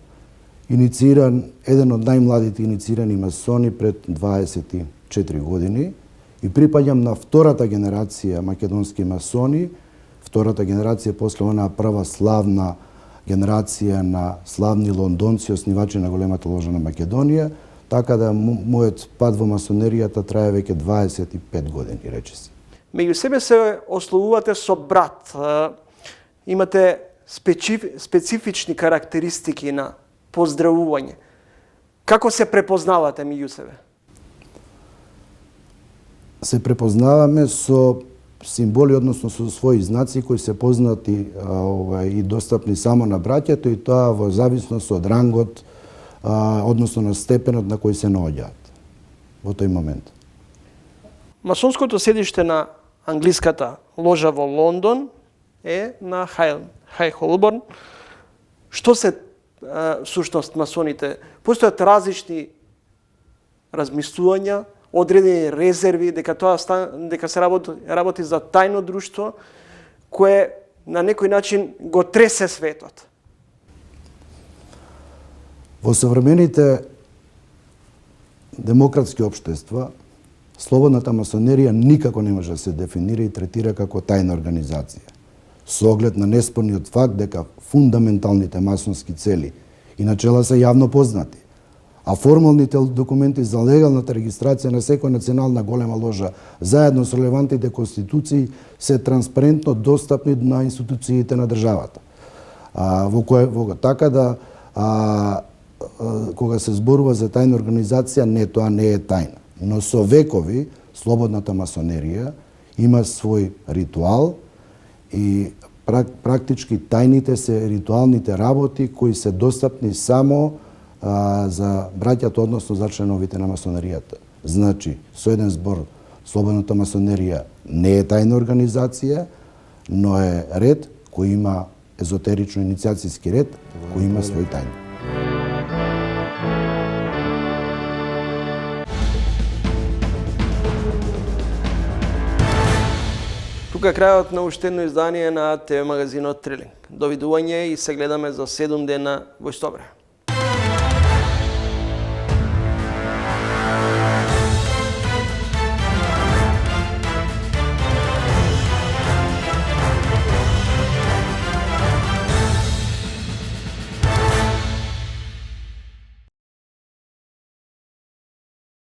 еден од најмладите инициирани масони пред 24 години и припаѓам на втората генерација македонски масони, втората генерација после онаа прва славна генерација на славни лондонци, основачи на големата ложа на Македонија, така да мојот пат во масонеријата трае веќе 25 години, рече се. Меѓу себе се ословувате со брат. Имате специфични карактеристики на поздравување. Како се препознавате меѓу себе? Се препознаваме со символи, односно со своји знаци кои се познати и достапни само на браќето, и тоа во зависност од рангот, односно на степенот на кој се наоѓаат во тој момент. Масонското седиште на англиската ложа во Лондон е на Хај Холборн. Што се всушност масоните? Постојат различни размислувања, одредени резерви дека се работи за тајно друштво кое на некој начин го тресе светот. Во современите демократски општества, слободната масонерија никако не може да се дефинира и третира како тајна организација, со оглед на неспорниот факт дека фундаменталните масонски цели и начела се јавно познати, а формалните документи за легалната регистрација на секоја национална голема ложа заедно со релевантните конституции се транспарентно достапни на институциите на државата. Така да кога се зборува за тајна организација, тоа не е тајна. Но со векови слободната масонерија има свој ритуал и практички тајните се ритуалните работи кои се достапни само за браќата, односно за членовите на масонеријата. Значи, со еден збор, слободната масонерија не е тајна организација, но е ред кој има езотерично инициацијски ред, кој има свој тајни. Тука крајот на уште едно издание на ТВ магазинот Трилинг. Довидување и се гледаме за 7 дена во исто време.